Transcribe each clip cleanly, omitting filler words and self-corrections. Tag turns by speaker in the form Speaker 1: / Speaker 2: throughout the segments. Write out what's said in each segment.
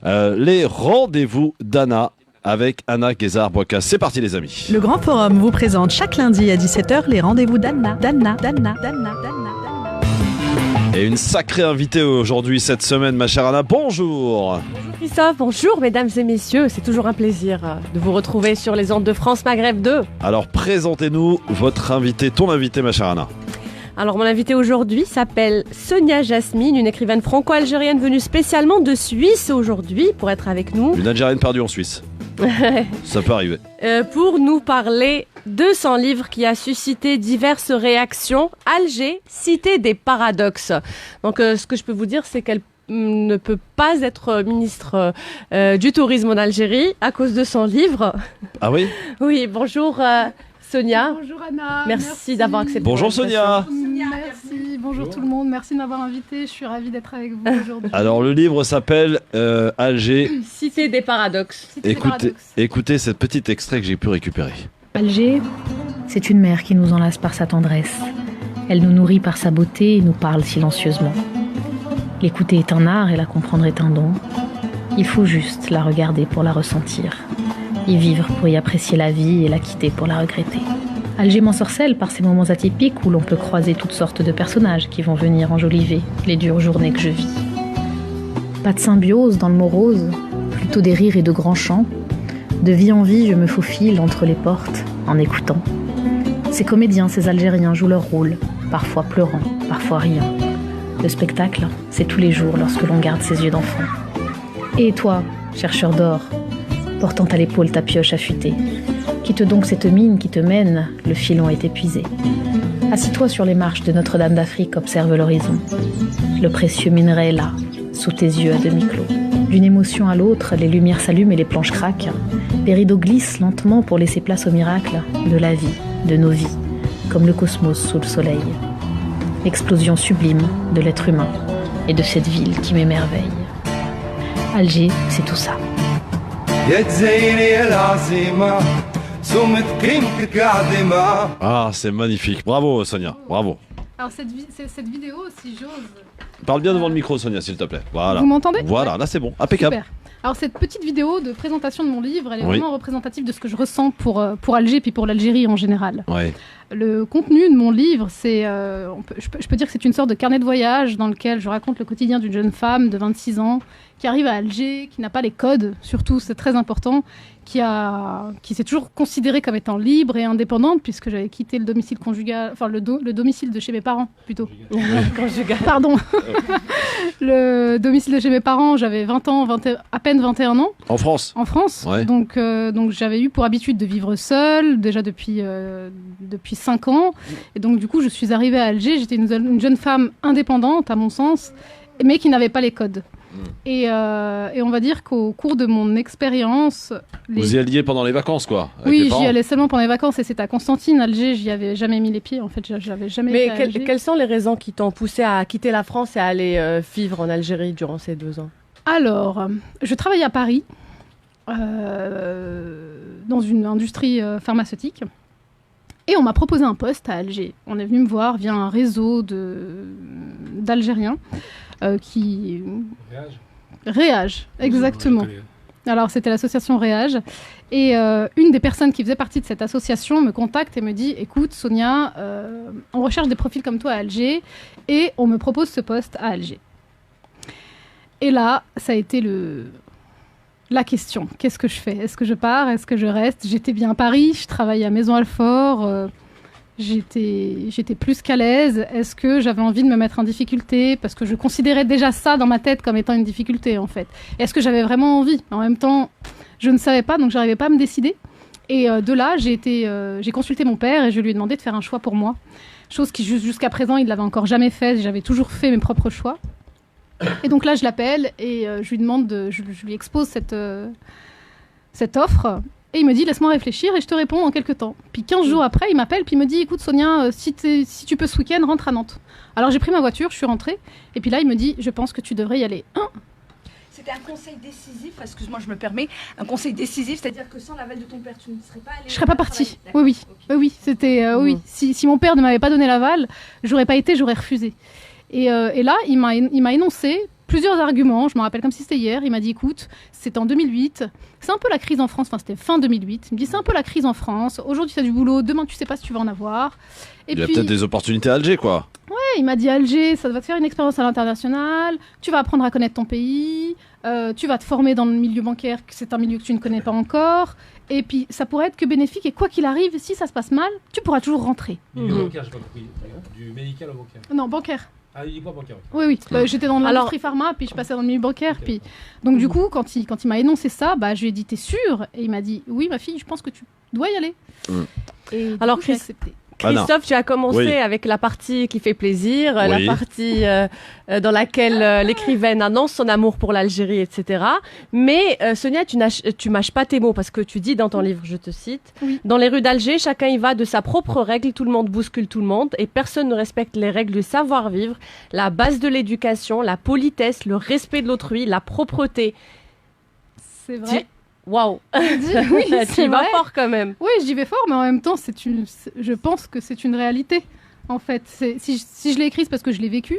Speaker 1: Les rendez-vous d'Anna avec Anna Guézard-Boicas. C'est parti les amis.
Speaker 2: Le Grand Forum vous présente chaque lundi à 17h les rendez-vous d'Anna.
Speaker 1: Et une sacrée invitée aujourd'hui cette semaine, ma chère Anna. Bonjour.
Speaker 3: Bonjour Christophe, bonjour mesdames et messieurs. C'est toujours un plaisir de vous retrouver sur les ondes de France Maghreb 2.
Speaker 1: Alors présentez-nous votre invité, ton invité, ma chère Anna.
Speaker 3: Alors mon invitée aujourd'hui s'appelle Sonia Jasmine, une écrivaine franco-algérienne venue spécialement de Suisse aujourd'hui pour être avec nous.
Speaker 1: Une Algérienne perdue en Suisse. Ça peut arriver.
Speaker 3: Pour nous parler de son livre qui a suscité diverses réactions, Alger, cité des paradoxes. Donc ce que je peux vous dire, c'est qu'elle ne peut pas être ministre du tourisme en Algérie à cause de son livre.
Speaker 1: Ah oui ?
Speaker 3: Oui, bonjour Sonia.
Speaker 4: Bonjour Anna.
Speaker 3: Merci d'avoir accepté.
Speaker 1: Bonjour Sonia.
Speaker 4: Merci, bonjour tout le monde. Merci de m'avoir invité. Je suis ravie d'être avec vous aujourd'hui.
Speaker 1: Alors le livre s'appelle Alger.
Speaker 3: Cité des paradoxes.
Speaker 1: Écoutez cet petit extrait que j'ai pu récupérer.
Speaker 5: Alger, c'est une mère qui nous enlace par sa tendresse. Elle nous nourrit par sa beauté et nous parle silencieusement. L'écouter est un art et la comprendre est un don. Il faut juste la regarder pour la ressentir. Y vivre pour y apprécier la vie et la quitter pour la regretter. Alger m'ensorcelle par ces moments atypiques où l'on peut croiser toutes sortes de personnages qui vont venir enjoliver les dures journées que je vis. Pas de symbiose dans le mot rose, plutôt des rires et de grands chants. De vie en vie, je me faufile entre les portes en écoutant. Ces comédiens, ces Algériens jouent leur rôle, parfois pleurant, parfois riant. Le spectacle, c'est tous les jours lorsque l'on garde ses yeux d'enfant. Et toi, chercheur d'or, portant à l'épaule ta pioche affûtée. Quitte donc cette mine qui te mène, le filon est épuisé. Assis-toi sur les marches de Notre-Dame d'Afrique, observe l'horizon. Le précieux minerai est là, sous tes yeux à demi-clos. D'une émotion à l'autre, les lumières s'allument et les planches craquent. Les rideaux glissent lentement pour laisser place au miracle de la vie, de nos vies, comme le cosmos sous le soleil. Explosion sublime de l'être humain et de cette ville qui m'émerveille. Alger, c'est tout ça.
Speaker 1: Ah, c'est magnifique. Bravo Sonia, bravo.
Speaker 4: Alors cette vidéo, si j'ose...
Speaker 1: Parle bien devant le micro Sonia, s'il te plaît. Voilà.
Speaker 4: Vous m'entendez ?
Speaker 1: Voilà, là c'est bon, impeccable.
Speaker 4: Super. Alors cette petite vidéo de présentation de mon livre, elle est vraiment représentative de ce que je ressens pour Alger puis pour l'Algérie en général.
Speaker 1: Ouais.
Speaker 4: Le contenu de mon livre, c'est, je peux dire que c'est une sorte de carnet de voyage dans lequel je raconte le quotidien d'une jeune femme de 26 ans qui arrive à Alger, qui n'a pas les codes, surtout c'est très important, qui s'est toujours considérée comme étant libre et indépendante puisque j'avais quitté le domicile conjugal, enfin le domicile de chez mes parents plutôt.
Speaker 3: Conjugal.
Speaker 4: Pardon. Le domicile de chez mes parents, j'avais 20 ans, à peine 21 ans.
Speaker 1: En France.
Speaker 4: En France.
Speaker 1: Ouais.
Speaker 4: Donc j'avais eu pour habitude de vivre seule déjà depuis 5 ans. Et donc du coup, je suis arrivée à Alger. J'étais une jeune femme indépendante à mon sens, mais qui n'avait pas les codes. Et on va dire qu'au cours de mon expérience...
Speaker 1: Vous y alliez pendant les vacances, quoi?
Speaker 4: Oui, j'y allais seulement pendant les vacances et c'était à Constantine, Alger. J'y avais jamais mis les pieds, en fait. J'avais jamais été à Alger.
Speaker 3: Quelles sont les raisons qui t'ont poussé à quitter la France et à aller vivre en Algérie durant ces 2 ans?
Speaker 4: Alors, je travaillais à Paris, dans une industrie pharmaceutique. Et on m'a proposé un poste à Alger. On est venu me voir via un réseau d'Algériens qui... Réage, exactement. Alors, c'était l'association Réage. Et une des personnes qui faisait partie de cette association me contacte et me dit « Écoute, Sonia, on recherche des profils comme toi à Alger et on me propose ce poste à Alger. » Et là, ça a été la question. Qu'est-ce que je fais? Est-ce que je pars? Est-ce que je reste? J'étais bien à Paris, je travaillais à Maison-Alfort, j'étais plus qu'à l'aise. Est-ce que j'avais envie de me mettre en difficulté? Parce que je considérais déjà ça dans ma tête comme étant une difficulté, en fait. Est-ce que j'avais vraiment envie? En même temps, je ne savais pas, donc j'arrivais pas à me décider. Et de là, j'ai consulté mon père et je lui ai demandé de faire un choix pour moi. Chose qui, jusqu'à présent, il ne l'avait encore jamais fait. J'avais toujours fait mes propres choix. Et donc là, je l'appelle et je lui demande, je lui expose cette offre. Et il me dit, laisse-moi réfléchir et je te réponds en quelques temps. Puis 15 jours après, il m'appelle puis il me dit, écoute Sonia, si tu peux ce week-end, rentre à Nantes. Alors j'ai pris ma voiture, je suis rentrée. Et puis là, il me dit, je pense que tu devrais y aller.
Speaker 6: C'était un conseil décisif, excuse-moi, je me permets, un conseil décisif, c'est-à-dire que sans l'aval de ton père, tu ne serais pas allée...
Speaker 4: Je serais pas partie. Oui. C'était oui. Si mon père ne m'avait pas donné l'aval, j'aurais pas été, j'aurais refusé. Et là, il m'a énoncé plusieurs arguments. Je me rappelle comme si c'était hier. Il m'a dit, écoute, c'est en 2008. C'est un peu la crise en France. Enfin, c'était fin 2008. Il me dit, c'est un peu la crise en France. Aujourd'hui, tu as du boulot. Demain, tu sais pas si tu vas en avoir. Et
Speaker 1: Il y a peut-être des opportunités à Alger, quoi.
Speaker 4: il m'a dit, Alger, ça va te faire une expérience à l'international. Tu vas apprendre à connaître ton pays. Tu vas te former dans le milieu bancaire. C'est un milieu que tu ne connais pas encore. Et puis, ça pourrait être que bénéfique. Et quoi qu'il arrive, si ça se passe mal, tu pourras toujours rentrer.
Speaker 7: Milieu bancaire, j'ai pas compris. Du médical au bancaire.
Speaker 4: Non, bancaire.
Speaker 7: Ah, uniquement bancaire.
Speaker 4: Oui, oui. J'étais dans l'industrie pharma, puis je passais dans le milieu bancaire.
Speaker 7: Ok.
Speaker 4: Puis... Donc, du coup, quand il m'a énoncé ça, je lui ai dit, t'es sûre? Et il m'a dit, oui, ma fille, je pense que tu dois y aller. Et
Speaker 3: Alors,
Speaker 4: du coup, j'ai accepté.
Speaker 3: Christophe, tu as commencé
Speaker 1: Oui.
Speaker 3: avec la partie qui fait plaisir,
Speaker 1: Oui.
Speaker 3: la partie dans laquelle l'écrivaine annonce son amour pour l'Algérie, etc. Mais Sonia, tu mâches pas tes mots parce que tu dis dans ton livre, je te cite,
Speaker 4: Oui.
Speaker 3: dans les rues d'Alger, chacun y va de sa propre règle, tout le monde bouscule tout le monde et personne ne respecte les règles du savoir-vivre, la base de l'éducation, la politesse, le respect de l'autrui, la propreté.
Speaker 4: C'est vrai.
Speaker 3: Waouh,
Speaker 4: Oui,
Speaker 3: tu
Speaker 4: c'est
Speaker 3: y vas
Speaker 4: vrai.
Speaker 3: fort quand même.
Speaker 4: Oui, j'y vais fort, mais en même temps, je pense que c'est une réalité. En fait, si je l'ai écrit, c'est parce que je l'ai vécu.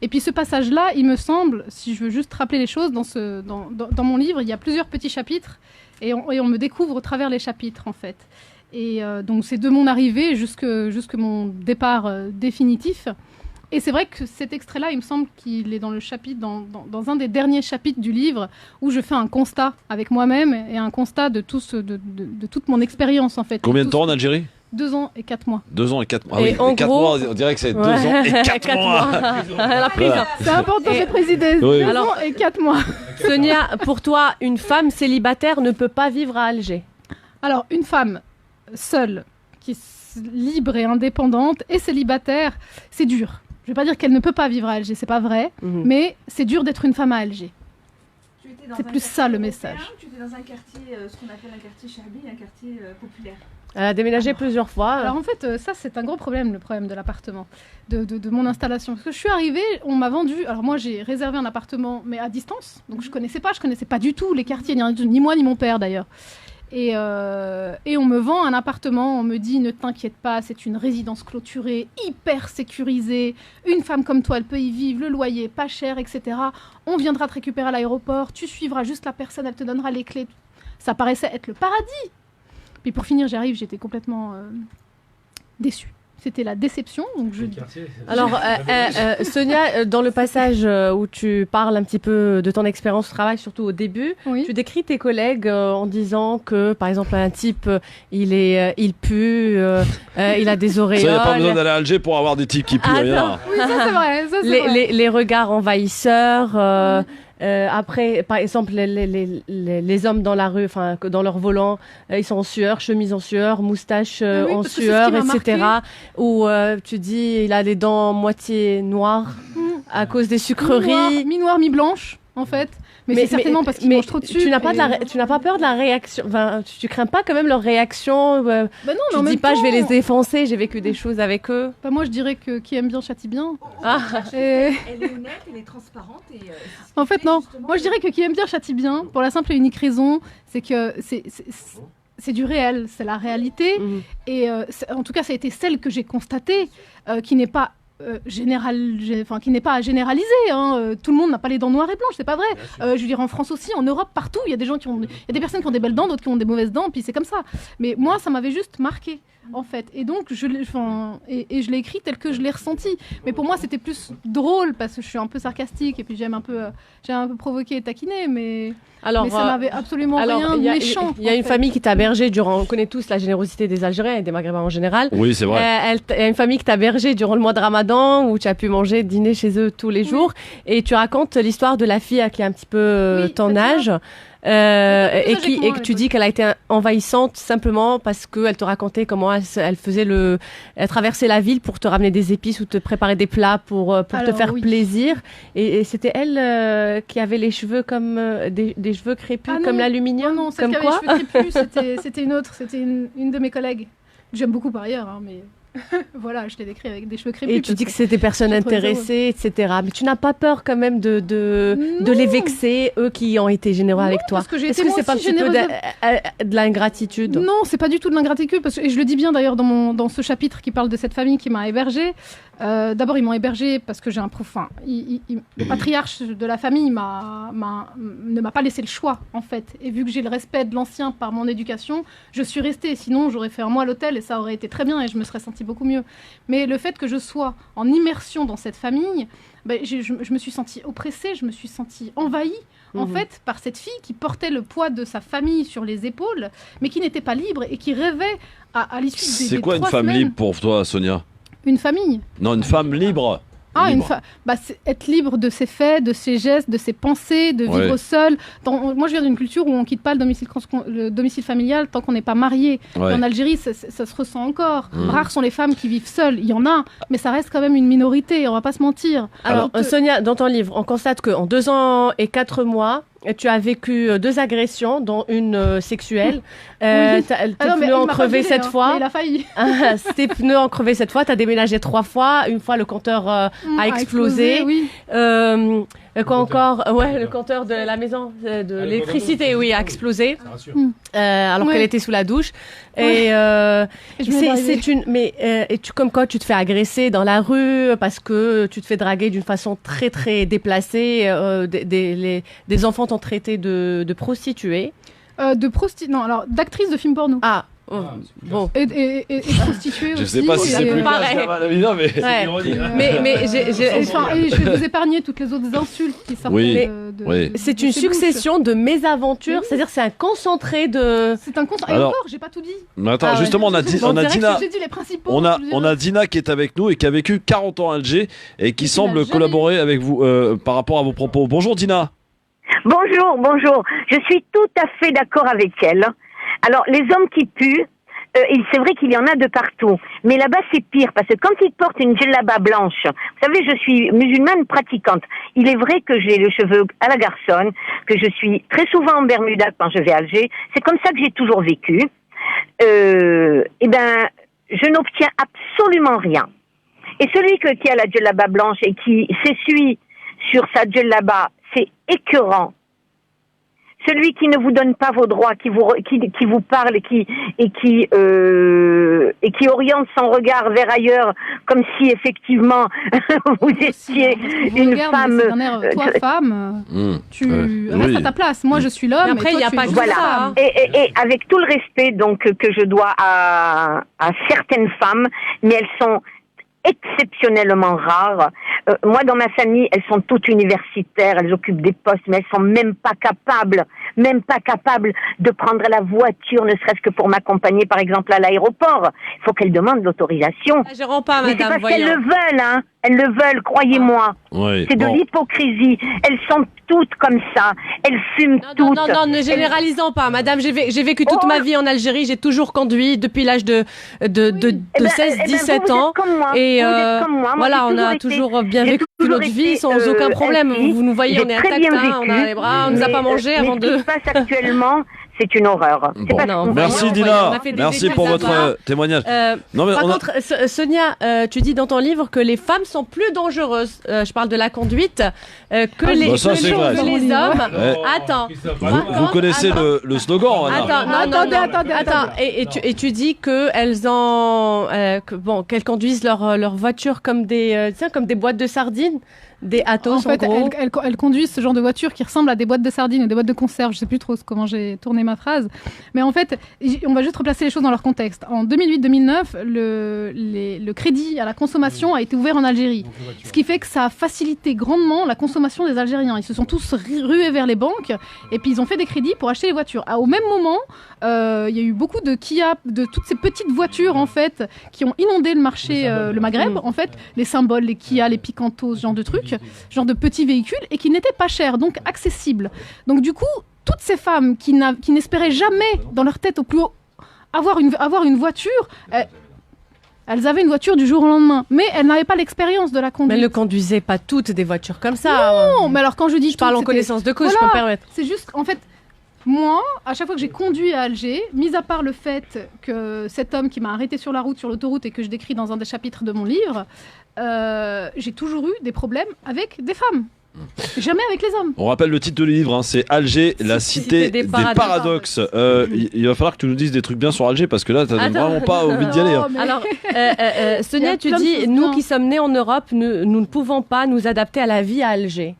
Speaker 4: Et puis ce passage-là, il me semble, si je veux juste rappeler les choses, dans mon livre, il y a plusieurs petits chapitres et on me découvre au travers les chapitres, en fait. Et donc c'est de mon arrivée jusque mon départ définitif. Et c'est vrai que cet extrait-là, il me semble qu'il est dans le chapitre, dans un des derniers chapitres du livre, où je fais un constat avec moi-même et un constat de toute mon expérience, en fait.
Speaker 1: Combien de temps en Algérie?
Speaker 4: 2 ans et 4 mois.
Speaker 1: 2 ans et 4 mois.
Speaker 3: Et en
Speaker 1: 4
Speaker 3: gros-
Speaker 1: mois, on dirait que c'est 2 ans et 4 mois.
Speaker 3: La prison.
Speaker 4: C'est important
Speaker 3: Et-
Speaker 4: de préciser.
Speaker 1: Oui.
Speaker 4: 2
Speaker 3: Alors-
Speaker 4: ans et 4 mois.
Speaker 3: Sonia, pour toi, une femme célibataire ne peut pas vivre à Alger.
Speaker 4: Alors, une femme seule, qui est libre et indépendante, et célibataire, c'est dur. Je vais pas dire qu'elle ne peut pas vivre à Alger, c'est pas vrai, mais c'est dur d'être une femme à Alger.
Speaker 6: Tu étais dans
Speaker 4: C'est
Speaker 6: un
Speaker 4: plus ça, le
Speaker 6: quartier
Speaker 4: message.
Speaker 6: européen, Tu étais dans un quartier, ce qu'on appelle un quartier Chabi, un quartier populaire.
Speaker 3: Elle a déménagé plusieurs fois.
Speaker 4: Alors en fait, ça c'est un gros problème, le problème de l'appartement, de mon installation. Parce que je suis arrivée, on m'a vendu, alors moi j'ai réservé un appartement, mais à distance, donc je connaissais pas du tout les quartiers, ni moi ni mon père d'ailleurs. Et on me vend un appartement, on me dit ne t'inquiète pas, c'est une résidence clôturée, hyper sécurisée, une femme comme toi elle peut y vivre, le loyer pas cher, etc. On viendra te récupérer à l'aéroport, tu suivras juste la personne, elle te donnera les clés. Ça paraissait être le paradis. Puis pour finir, j'arrive, j'étais complètement déçue. C'était la déception. Donc je...
Speaker 3: Alors, Sonia, dans le passage où tu parles un petit peu de ton expérience au travail, surtout au début,
Speaker 4: Oui.
Speaker 3: tu décris tes collègues en disant que, par exemple, un type, il pue, il a des
Speaker 1: Ça, il n'y a pas besoin
Speaker 3: auréoles,
Speaker 1: d'aller à Alger pour avoir des types qui puent,
Speaker 3: Ah,
Speaker 1: rien.
Speaker 4: Oui, ça c'est vrai. Ça, c'est vrai.
Speaker 3: les regards envahisseurs. Après, par exemple, les hommes dans la rue, enfin, dans leur volant, ils sont en sueur, chemise en sueur, moustache
Speaker 4: Oui,
Speaker 3: en
Speaker 4: parce que c'est ce
Speaker 3: sueur,
Speaker 4: qui m'a
Speaker 3: etc. Ou tu dis, il a les dents moitié noires à cause des sucreries.
Speaker 4: Mi-noire, mi-blanche, en fait. Mais c'est certainement parce qu'ils mangent trop de sucre.
Speaker 3: tu n'as pas,
Speaker 4: et-
Speaker 3: tu n'as pas peur de la réaction. Enfin, tu crains pas quand même leur réaction.
Speaker 4: Bah non, mais
Speaker 3: Tu
Speaker 4: en
Speaker 3: dis
Speaker 4: même
Speaker 3: pas,
Speaker 4: temps,
Speaker 3: je vais les défoncer. J'ai vécu des choses avec eux.
Speaker 4: Bah, moi, je dirais que qui aime bien châtie bien.
Speaker 3: Ah.
Speaker 4: Et...
Speaker 6: Elle est honnête, elle est transparente et. c'est ce qui
Speaker 4: En fait,
Speaker 6: fait
Speaker 4: non.
Speaker 6: justement
Speaker 4: Moi, je dirais que qui aime bien châtie bien, pour la simple et unique raison, c'est que c'est du réel, c'est la réalité.
Speaker 3: Mhm.
Speaker 4: Et en tout cas, ça a été celle que j'ai constatée, qui n'est pas qui n'est pas à généraliser. Hein. Tout le monde n'a pas les dents noires et blanches, c'est pas vrai. Je veux dire, en France aussi, en Europe, partout, il y a des gens il y a des personnes qui ont des belles dents, d'autres qui ont des mauvaises dents, puis c'est comme ça. Mais moi, ça m'avait juste marqué, en fait. Et donc, je l'ai écrit tel que je l'ai ressenti. Mais pour moi, c'était plus drôle parce que je suis un peu sarcastique et puis j'aime un peu provoquer et taquiner, mais
Speaker 3: Alors,
Speaker 4: ça n'avait absolument rien de
Speaker 3: il y a,
Speaker 4: méchant.
Speaker 3: il y a
Speaker 4: en
Speaker 3: une
Speaker 4: fait.
Speaker 3: famille qui t'a bergé durant. On connaît tous la générosité des Algériens et des Maghrébins en général.
Speaker 1: Oui, c'est vrai.
Speaker 3: Il y a une famille qui t'a bergé durant le mois de Ramadan où tu as pu manger, dîner chez eux tous les jours. Et tu racontes l'histoire de la fille qui a un petit peu
Speaker 4: Oui,
Speaker 3: ton
Speaker 4: c'est ça.
Speaker 3: âge.
Speaker 4: Elle était plus âgée que moi,
Speaker 3: Et que tu
Speaker 4: à
Speaker 3: dis qu'elle a été envahissante simplement parce qu'elle te racontait comment elle faisait elle traversait la ville pour te ramener des épices ou te préparer des plats pour te
Speaker 4: Alors,
Speaker 3: faire
Speaker 4: oui.
Speaker 3: plaisir. Et c'était elle qui avait les cheveux comme des cheveux crépus
Speaker 4: Ah non.
Speaker 3: comme l'aluminium.
Speaker 4: Non, celle
Speaker 3: comme
Speaker 4: qui avait
Speaker 3: quoi
Speaker 4: les cheveux crépus, c'était une autre, c'était une de mes collègues. J'aime beaucoup par ailleurs, hein, mais voilà, je l'ai décrit avec des cheveux crépus.
Speaker 3: Et tu
Speaker 4: parce
Speaker 3: dis que c'est des personnes
Speaker 4: j'ai trouvé ça
Speaker 3: intéressées, etc. Mais tu n'as pas peur quand même de
Speaker 4: Non.
Speaker 3: les vexer, eux qui ont été généreux avec toi.
Speaker 4: parce que j'ai
Speaker 3: Est-ce
Speaker 4: été
Speaker 3: que
Speaker 4: moi
Speaker 3: c'est pas un
Speaker 4: aussi
Speaker 3: petit peu
Speaker 4: généreuse
Speaker 3: de l'ingratitude?
Speaker 4: Non, c'est pas du tout de l'ingratitude, et je le dis bien d'ailleurs dans ce chapitre qui parle de cette famille qui m'a hébergée. D'abord, ils m'ont hébergée parce que j'ai un profond. Le patriarche de la famille ne m'a pas laissé le choix, en fait. Et vu que j'ai le respect de l'ancien par mon éducation, je suis restée. Sinon, j'aurais fait un mois à l'hôtel et ça aurait été très bien et je me serais sentie beaucoup mieux. Mais le fait que je sois en immersion dans cette famille, je me suis sentie oppressée, je me suis sentie envahie, en fait, par cette fille qui portait le poids de sa famille sur les épaules, mais qui n'était pas libre et qui rêvait à l'issue des 3 semaines.
Speaker 1: C'est quoi une femme libre pour toi, Sonia?
Speaker 4: Une famille.
Speaker 1: Non, une femme libre.
Speaker 4: Libre. C'est être libre de ses faits, de ses gestes, de ses pensées, de vivre seul. Moi, je viens d'une culture où on ne quitte pas le domicile familial tant qu'on n'est pas marié.
Speaker 1: Ouais.
Speaker 4: En Algérie, ça se ressent encore. Rares sont les femmes qui vivent seules. Il y en a, mais ça reste quand même une minorité, on ne va pas se mentir.
Speaker 3: Alors, Sonia, dans ton livre, on constate qu'en 2 ans et 4 mois, tu as vécu 2 agressions, dont une sexuelle. Tes pneus ont crevé 7 fois.
Speaker 4: Il a failli.
Speaker 3: Tes pneus ont crevé 7 fois. Tu as déménagé 3 fois. Une fois, le compteur a explosé.
Speaker 4: Oui.
Speaker 3: Quoi encore? Le compteur de la maison, de l'électricité, a explosé. Alors qu'elle était sous la douche. Et comme quoi tu te fais agresser dans la rue parce que tu te fais draguer d'une façon très très déplacée. Des enfants t'ont traité de prostituée.
Speaker 4: Non, alors d'actrice de film porno.
Speaker 3: Bon.
Speaker 4: Et prostituée aussi.
Speaker 1: Je sais pas si c'est plus
Speaker 3: pareil.
Speaker 1: mais
Speaker 7: C'est ironique.
Speaker 3: Mais
Speaker 4: je vais vous épargner toutes les autres insultes qui sortent de
Speaker 3: c'est une succession de mésaventures, c'est-à-dire c'est un concentré de...
Speaker 4: C'est un concentré. Et encore, j'ai pas tout dit.
Speaker 1: Mais attends, justement, on a Dina.
Speaker 4: J'ai dit les principaux.
Speaker 1: On a Dina qui est avec nous et qui a vécu 40 ans à Alger et qui semble collaborer avec vous par rapport à vos propos. Bonjour Dina.
Speaker 8: Bonjour. Je suis tout à fait d'accord avec elle. Alors, les hommes qui puent, c'est vrai qu'il y en a de partout. Mais là-bas, c'est pire, parce que quand ils portent une djellaba blanche, vous savez, je suis musulmane pratiquante. Il est vrai que j'ai le cheveu à la garçonne, que je suis très souvent en Bermuda quand je vais à Alger. C'est comme ça que j'ai toujours vécu. Je n'obtiens absolument rien. Et celui qui a la djellaba blanche et qui s'essuie sur sa djellaba, c'est écœurant. Celui qui ne vous donne pas vos droits, qui vous parle et qui oriente son regard vers ailleurs, comme si effectivement vous étiez une femme.
Speaker 4: Toi, femme, tu restes à ta place. Moi, je suis l'homme.
Speaker 3: Mais après, il n'y a pas que ça.
Speaker 8: Et avec tout le respect donc que je dois à certaines femmes, mais elles sont exceptionnellement rares. Moi, dans ma famille, elles sont toutes universitaires, elles occupent des postes, mais elles sont même pas capables de prendre la voiture, ne serait-ce que pour m'accompagner, par exemple, à l'aéroport. Il faut qu'elles demandent l'autorisation.
Speaker 3: Je rends pas, madame,
Speaker 8: mais c'est parce qu'elles le veulent, hein. Elles le veulent, croyez-moi. C'est de l'hypocrisie. Elles sont toutes comme ça. Elles fument toutes.
Speaker 3: Non, ne généralisons pas, madame. J'ai vécu toute ma vie en Algérie. J'ai toujours conduit depuis l'âge de 16-17 ans. Et voilà, on a toujours bien vécu notre vie sans aucun problème. Vous nous voyez, on est intacts, on a les bras, on nous a pas mangé avant de...
Speaker 8: Ce qui se passe actuellement, c'est une horreur.
Speaker 1: Merci Dina, merci pour votre témoignage.
Speaker 3: Par contre, Sonia, tu dis dans ton livre que les femmes sont plus dangereuses. Je parle de la conduite que les hommes.
Speaker 1: Attends. Vous connaissez le slogan, Anna.
Speaker 3: Attends. Et tu dis qu'elles conduisent leur voiture comme des boîtes de sardines. Des Atos, en gros.
Speaker 4: Elles conduisent ce genre de voiture qui ressemble à des boîtes de sardines ou des boîtes de conserve. Je sais plus trop comment j'ai tourné ma phrase. Mais en fait, on va juste replacer les choses dans leur contexte. En 2008-2009, le crédit à la consommation a été ouvert en Algérie. Ce qui fait que ça a facilité grandement la consommation des Algériens. Ils se sont tous rués vers les banques et puis ils ont fait des crédits pour acheter les voitures. Au même moment, il y a eu beaucoup de Kia, de toutes ces petites voitures en fait, qui ont inondé le marché, le Maghreb. En fait, les symboles, les Kia, les Picanto, ce genre de trucs. Genre de petits véhicules et qui n'étaient pas chers, donc accessibles. Donc du coup, toutes ces femmes qui n'espéraient jamais dans leur tête au plus haut avoir une voiture, elles avaient une voiture du jour au lendemain, mais elles n'avaient pas l'expérience de la conduite.
Speaker 3: Mais elles ne conduisaient pas toutes des voitures comme ça.
Speaker 4: Non, mais alors quand je dis
Speaker 3: je parle en connaissance de cause, je peux me permettre.
Speaker 4: C'est juste, en fait, moi, à chaque fois que j'ai conduit à Alger, mis à part le fait que cet homme qui m'a arrêté sur la route, sur l'autoroute, et que je décris dans un des chapitres de mon livre, j'ai toujours eu des problèmes avec des femmes. Jamais avec les hommes.
Speaker 1: On rappelle le titre du livre, hein, c'est Alger, la cité des paradoxes. Il va falloir que tu nous dises des trucs bien sur Alger parce que là, t'as vraiment pas envie d'y aller. Hein.
Speaker 3: Alors, Sonia, tu dis, nous qui sommes nés en Europe, nous ne pouvons pas nous adapter à la vie à Alger.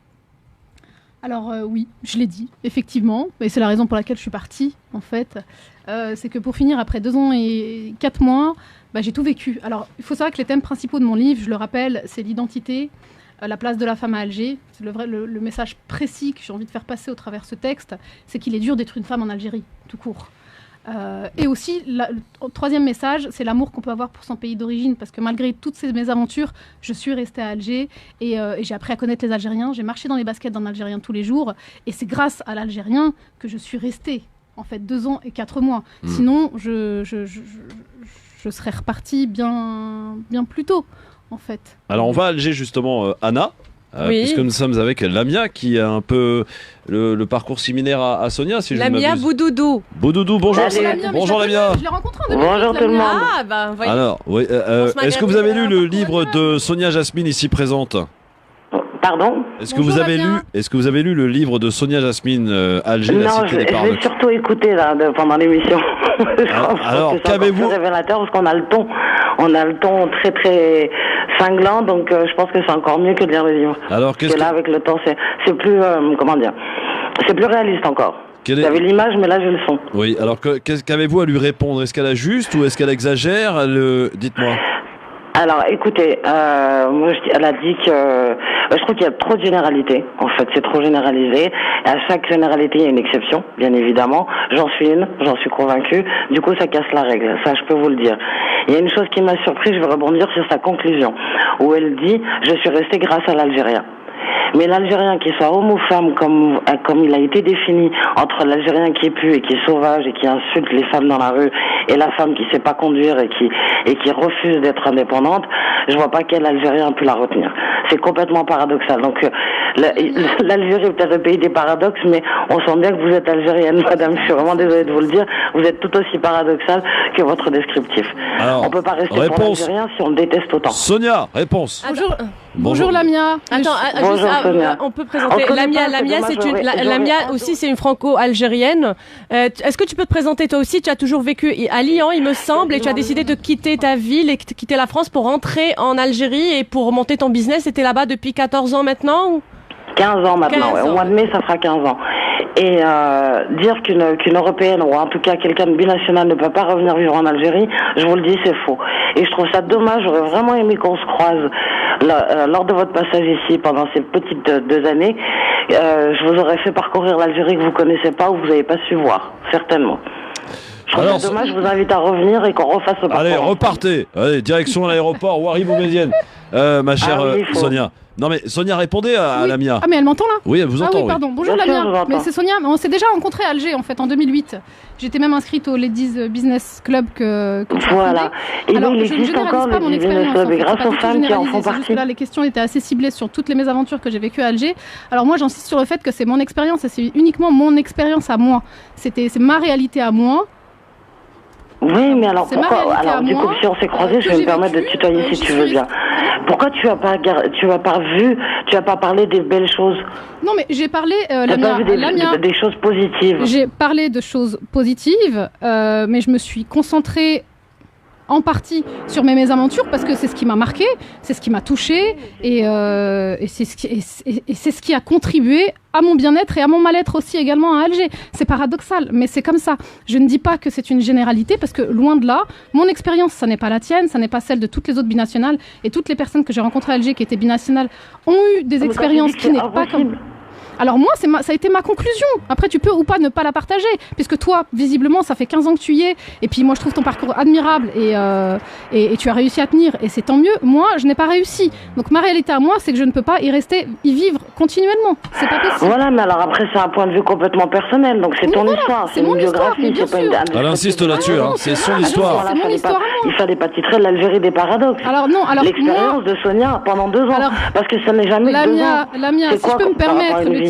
Speaker 4: Alors oui, je l'ai dit, effectivement, et c'est la raison pour laquelle je suis partie, en fait. C'est que pour finir, après 2 ans et 4 mois, j'ai tout vécu. Alors, il faut savoir que les thèmes principaux de mon livre, je le rappelle, c'est l'identité, la place de la femme à Alger. C'est le message précis que j'ai envie de faire passer au travers de ce texte, c'est qu'il est dur d'être une femme en Algérie, tout court. Et aussi, le 3e message, c'est l'amour qu'on peut avoir pour son pays d'origine, parce que malgré toutes ces mésaventures, je suis restée à Alger et j'ai appris à connaître les Algériens. J'ai marché dans les baskets d'un Algérien tous les jours, et c'est grâce à l'Algérien que je suis restée, en fait, 2 ans et 4 mois. Sinon, je serais repartie bien plus tôt, en fait.
Speaker 1: Alors, on va à Alger, justement, Anna. Puisque nous sommes avec Lamia qui a un peu le parcours similaire à Sonia, si je ne m'abuse.
Speaker 3: Lamia Boudoudou.
Speaker 1: Boudoudou, bonjour.
Speaker 4: Bonjour
Speaker 1: Lamia.
Speaker 4: Je l'ai rencontré en
Speaker 8: Bonjour tout le monde.
Speaker 3: Ah, voyez.
Speaker 1: Alors, oui, est-ce que vous avez lu le livre de Sonia Jasmine ici présente?
Speaker 8: Pardon?
Speaker 1: Est-ce que vous avez lu le livre de Sonia Jasmine, Alger, la cité des paradoxes?
Speaker 8: Je l'ai surtout écouté là, pendant l'émission.
Speaker 1: Alors, qu'avez-vous?
Speaker 8: C'est révélateur parce qu'on a le ton. On a le ton très très cinglant, donc je pense que c'est encore mieux que de lire le livre.
Speaker 1: Alors,
Speaker 8: parce que là, avec le temps, c'est plus, comment dire, c'est plus réaliste encore. J'avais l'image, mais là j'ai le son.
Speaker 1: Oui, alors qu'avez-vous à lui répondre? Est-ce qu'elle a juste ou est-ce qu'elle exagère? Dites-moi.
Speaker 8: Alors, écoutez, elle a dit que je trouve qu'il y a trop de généralités. En fait, c'est trop généralisé. Et à chaque généralité, il y a une exception, bien évidemment. J'en suis convaincue. Du coup, ça casse la règle. Ça, je peux vous le dire. Il y a une chose qui m'a surpris. Je vais rebondir sur sa conclusion, où elle dit « Je suis restée grâce à l'Algérien ». Mais l'Algérien, qui soit homme ou femme, comme il a été défini, entre l'Algérien qui est pu et qui est sauvage et qui insulte les femmes dans la rue, et la femme qui sait pas conduire et qui refuse d'être indépendante, je vois pas quel Algérien a pu la retenir. C'est complètement paradoxal. Donc l'Algérie est peut-être le pays des paradoxes, mais on sent bien que vous êtes algérienne, madame. Je suis vraiment désolée de vous le dire. Vous êtes tout aussi paradoxal que votre descriptif. Alors, on peut pas rester pour l'Algérien si on le déteste autant.
Speaker 1: Sonia, réponse.
Speaker 4: Bonjour Lamia.
Speaker 3: Attends,
Speaker 8: Bonjour,
Speaker 3: on peut présenter Lamia. Lamia aussi, c'est une franco-algérienne. Est-ce que tu peux te présenter toi aussi? Tu as toujours vécu à Lyon, il me semble, et tu as décidé de quitter ta ville et de quitter la France pour rentrer en Algérie et pour monter ton business. Et t'es là-bas depuis 14 ans maintenant ou
Speaker 8: 15 ans maintenant, 15 ans. Au mois de mai, ça fera 15 ans. Et dire qu'une Européenne, ou en tout cas quelqu'un de binational ne peut pas revenir vivre en Algérie, je vous le dis, c'est faux. Et je trouve ça dommage, j'aurais vraiment aimé qu'on se croise lors de votre passage ici pendant ces petites 2 années. Je vous aurais fait parcourir l'Algérie que vous connaissez pas ou que vous n'avez pas su voir, certainement. Je trouve ça dommage, je vous invite à revenir et qu'on refasse le parcours.
Speaker 1: Allez, repartez. Allez, direction l'aéroport, Ouari Boumedienne. Ma chère Sonia. Non mais Sonia, répondez à Lamia.
Speaker 4: Ah mais elle m'entend là?
Speaker 1: Oui, elle vous entend.
Speaker 4: Ah oui, pardon. Bonjour Lamia. Mais c'est Sonia. On s'est déjà rencontrés à Alger en fait en 2008. J'étais même inscrite au Ladies Business Club que tu as
Speaker 8: voilà. Et
Speaker 4: alors,
Speaker 8: il
Speaker 4: je ne
Speaker 8: existe encore
Speaker 4: pas
Speaker 8: le
Speaker 4: mon
Speaker 8: Business
Speaker 4: expérience.
Speaker 8: Club et grâce aux femmes qui en font partie.
Speaker 4: Là, les questions étaient assez ciblées sur toutes les mésaventures que j'ai vécues à Alger. Alors moi, j'insiste sur le fait que c'est mon expérience et c'est uniquement mon expérience à moi. C'est ma réalité à moi.
Speaker 8: Oui, mais alors pourquoi? Alors du coup, si on s'est croisés, je vais me permettre de te tutoyer si tu veux bien. Pourquoi tu as pas parlé des belles choses?
Speaker 4: Non, mais j'ai parlé
Speaker 8: des choses positives.
Speaker 4: J'ai parlé de choses positives, mais je me suis concentrée en partie sur mes mésaventures parce que c'est ce qui m'a marqué, c'est ce qui m'a touchée et c'est ce qui a contribué à mon bien-être et à mon mal-être aussi également à Alger. C'est paradoxal, mais c'est comme ça. Je ne dis pas que c'est une généralité parce que loin de là, mon expérience, ça n'est pas la tienne, ça n'est pas celle de toutes les autres binationales et toutes les personnes que j'ai rencontrées à Alger qui étaient binationales ont eu des expériences qui n'est pas comme... Alors moi, ça a été ma conclusion. Après, tu peux ou pas ne pas la partager, puisque toi, visiblement, ça fait 15 ans que tu y es, et puis moi, je trouve ton parcours admirable, et tu as réussi à tenir, et c'est tant mieux. Moi, je n'ai pas réussi. Donc ma réalité à moi, c'est que je ne peux pas y vivre continuellement. C'est pas possible.
Speaker 8: Voilà, mais alors après, c'est un point de vue complètement personnel, donc c'est ton histoire, c'est une biographie, c'est pas une...
Speaker 1: Elle insiste là-dessus, c'est son histoire.
Speaker 4: C'est mon histoire à moi.
Speaker 8: Il fallait pas titrer l'Algérie des paradoxes.
Speaker 4: Alors non, alors
Speaker 8: l'expérience de Sonia pendant 2 ans, parce que ça n'est jamais que 2 ans.
Speaker 4: Lamia, si je peux me permettre,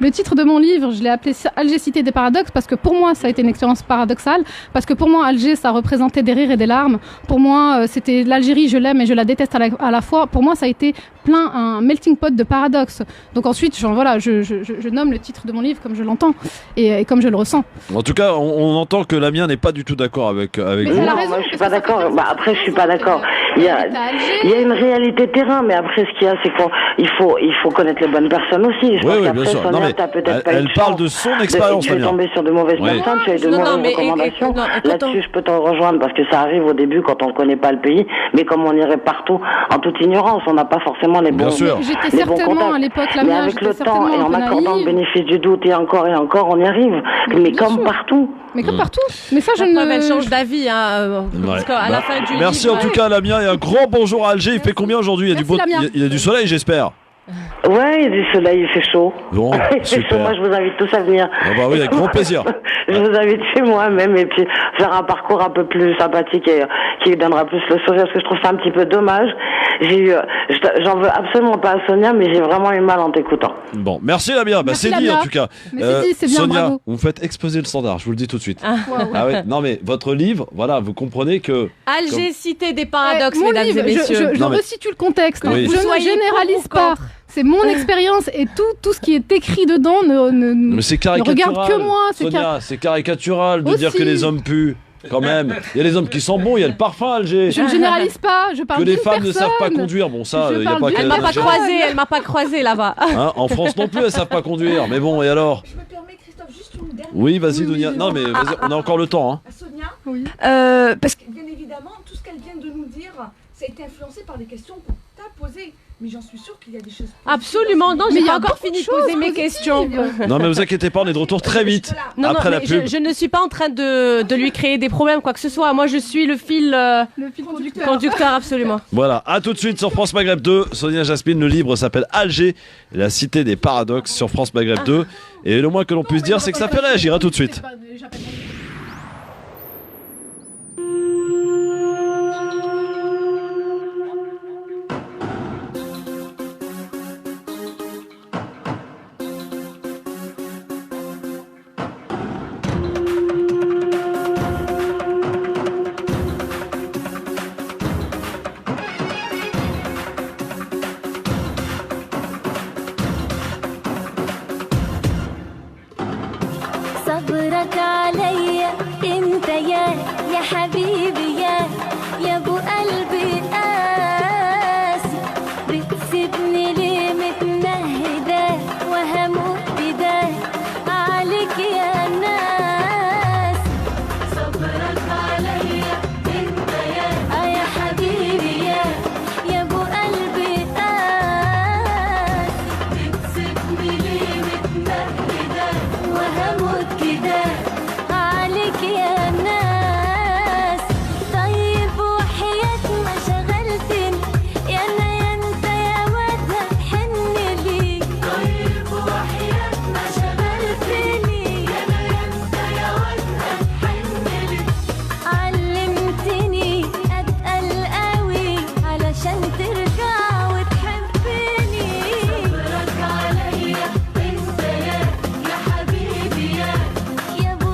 Speaker 4: le titre de mon livre, je l'ai appelé Alger, cité des paradoxes, parce que pour moi, ça a été une expérience paradoxale, parce que pour moi, Alger, ça représentait des rires et des larmes. Pour moi, c'était l'Algérie, je l'aime et je la déteste à la fois. Pour moi, ça a été plein, un melting pot de paradoxes. Donc ensuite, je nomme le titre de mon livre comme je l'entends et comme je le ressens.
Speaker 1: En tout cas, on entend que Lamia n'est pas du tout d'accord avec
Speaker 4: Mais
Speaker 1: vous.
Speaker 4: elle a
Speaker 9: Non,
Speaker 4: raison,
Speaker 9: moi je suis
Speaker 4: parce
Speaker 9: pas
Speaker 4: que ça
Speaker 9: d'accord.
Speaker 4: fait
Speaker 9: Bah, après, je suis pas d'accord. Il y a
Speaker 4: Alger.
Speaker 9: une réalité terrain, mais après, ce qu'il y a, c'est qu'il faut connaître les bonnes personnes aussi. Je pense
Speaker 1: Oui,
Speaker 9: qu'après,
Speaker 1: bien sûr.
Speaker 9: Sonia,
Speaker 1: Non, mais
Speaker 9: t'as peut-être pas eu
Speaker 1: elle
Speaker 9: de
Speaker 1: parle
Speaker 9: chance
Speaker 1: de son expérience,
Speaker 9: Tu es
Speaker 1: Lamia.
Speaker 9: tombé sur de mauvaises
Speaker 1: Oui.
Speaker 9: personnes, tu as eu de
Speaker 3: Non,
Speaker 9: mauvaises
Speaker 3: mais
Speaker 9: recommandations.
Speaker 3: écoute,
Speaker 9: Là-dessus, je peux te rejoindre parce que ça arrive au début quand on ne connaît pas le pays, mais comme on irait partout en toute ignorance, on n'a pas forcément les
Speaker 1: Bien
Speaker 9: bons,
Speaker 1: sûr.
Speaker 4: J'étais
Speaker 9: les bons
Speaker 4: certainement
Speaker 9: contacts.
Speaker 4: à l'époque la
Speaker 9: Mais
Speaker 4: mienne,
Speaker 9: avec
Speaker 4: j'étais
Speaker 9: le temps
Speaker 4: certainement
Speaker 9: et
Speaker 4: un
Speaker 9: en
Speaker 4: peu
Speaker 9: accordant le
Speaker 4: naïve.
Speaker 9: bénéfice du doute et encore, on y arrive. Mais
Speaker 4: bien
Speaker 9: comme
Speaker 4: sûr.
Speaker 9: partout.
Speaker 4: Mais comme partout. Mais ça, je
Speaker 3: La preuve, elle
Speaker 4: ne.
Speaker 3: change d'avis, hein, parce
Speaker 1: Ouais.
Speaker 3: qu'à la
Speaker 1: Bah,
Speaker 3: fin du
Speaker 1: merci
Speaker 3: livre,
Speaker 1: en tout cas, Lamia, et un grand bonjour à Alger. Il fait combien aujourd'hui?
Speaker 4: Merci, Lamia.
Speaker 1: Il y a du soleil, j'espère.
Speaker 9: Ouais, il y a du soleil, il fait chaud.
Speaker 1: Bon,
Speaker 9: Il fait chaud,
Speaker 1: super.
Speaker 9: moi je vous invite tous à venir.
Speaker 1: Ah bah oui, avec grand plaisir.
Speaker 9: Je vous invite chez moi même et puis faire un parcours un peu plus sympathique et qui donnera plus le sourire parce que je trouve ça un petit peu dommage. J'en veux absolument pas à Sonia, mais j'ai vraiment eu mal en t'écoutant.
Speaker 1: Bon, merci Lamia. Bah,
Speaker 4: Merci,
Speaker 1: c'est dit
Speaker 4: Lamia.
Speaker 1: en tout cas.
Speaker 4: Mais c'est dit, c'est bien,
Speaker 1: Sonia,
Speaker 4: bravo.
Speaker 1: vous me faites exploser le standard, je vous le dis tout de suite.
Speaker 4: Waouh.
Speaker 1: Ah ouais, non mais votre livre, voilà, vous comprenez que.
Speaker 3: Alger, cité des paradoxes,
Speaker 4: Mon
Speaker 3: mesdames
Speaker 4: livre,
Speaker 3: et messieurs.
Speaker 4: je
Speaker 1: Non, mais-
Speaker 4: resitue le contexte.
Speaker 1: Oui.
Speaker 4: Je
Speaker 3: Vous
Speaker 4: ne
Speaker 3: soyez
Speaker 4: généralise
Speaker 3: pour ou
Speaker 4: pas.
Speaker 3: contre.
Speaker 4: C'est mon expérience et tout ce qui est écrit dedans
Speaker 1: Mais c'est caricatural.
Speaker 4: regarde que moi, c'est
Speaker 1: Sonia, c'est caricatural de dire
Speaker 4: Aussi.
Speaker 1: que les hommes puent. Quand même, il y a les hommes qui sentent bon, il y a le parfum Alger.
Speaker 4: Je ne généralise pas, je parle
Speaker 1: Que les
Speaker 4: d'une
Speaker 1: femmes ne savent pas
Speaker 4: personne.
Speaker 1: conduire, bon ça,
Speaker 4: Je
Speaker 1: il n'y a
Speaker 4: parle
Speaker 1: pas
Speaker 4: d'une
Speaker 1: qu'à
Speaker 3: Elle m'a pas
Speaker 1: Alger.
Speaker 3: elle m'a pas croisé là-bas.
Speaker 1: Hein, en France non plus, elles savent pas conduire. Mais bon, et alors?
Speaker 6: Je me permets, Christophe, juste une dernière
Speaker 1: Oui, vas-y, Dounia. Non, mais vas-y, on a encore le temps. Hein.
Speaker 6: à Sonia.
Speaker 4: Oui.
Speaker 6: Parce que, bien évidemment, tout ce qu'elle vient de nous dire, ça a été influencé par des questions qu'on t'a posées. Mais j'en suis sûre qu'il y a des choses.
Speaker 3: Absolument, non,
Speaker 4: Mais
Speaker 3: j'ai
Speaker 4: il y
Speaker 3: pas
Speaker 4: a
Speaker 3: encore
Speaker 4: beaucoup
Speaker 3: fini
Speaker 4: de
Speaker 3: de poser
Speaker 4: choses
Speaker 3: mes
Speaker 4: positives.
Speaker 3: questions.
Speaker 1: Non, mais vous inquiétez pas, on est de retour très vite.
Speaker 3: Non,
Speaker 1: Après
Speaker 3: non,
Speaker 1: la
Speaker 3: mais
Speaker 1: pub.
Speaker 3: je ne suis pas en train de lui créer des problèmes, quoi que ce soit. Moi, je suis le fil
Speaker 4: Le fil conducteur.
Speaker 3: conducteur, absolument.
Speaker 1: Voilà, à tout de suite sur France Maghreb 2. Sonia Jasmine, le livre s'appelle Alger, la cité des paradoxes sur France Maghreb 2. Et le moins que l'on puisse dire, c'est que ça fait réagir. À tout de suite.
Speaker 10: صبرك عليا انت يا حبيبي يا ابو قلبي قاسي بتسيبني ليه متنهدة وهموت بده عليك يا ناس صبرك عليا انت يا حبيبي يا ابو قلبي قاسي بتسيبني ليه متنهدة وهموت كده عليك يا ناس طيب وحياة ما شغلتني يا انا يا انت يا واد هتحن ليك طيب وحياة ما شغلتني يا انا يا انت يا واد هتحن ليك علمتني اتقل قوي علشان ترجع وتحبني صبرك عليا انت يا حبيبي يا ابو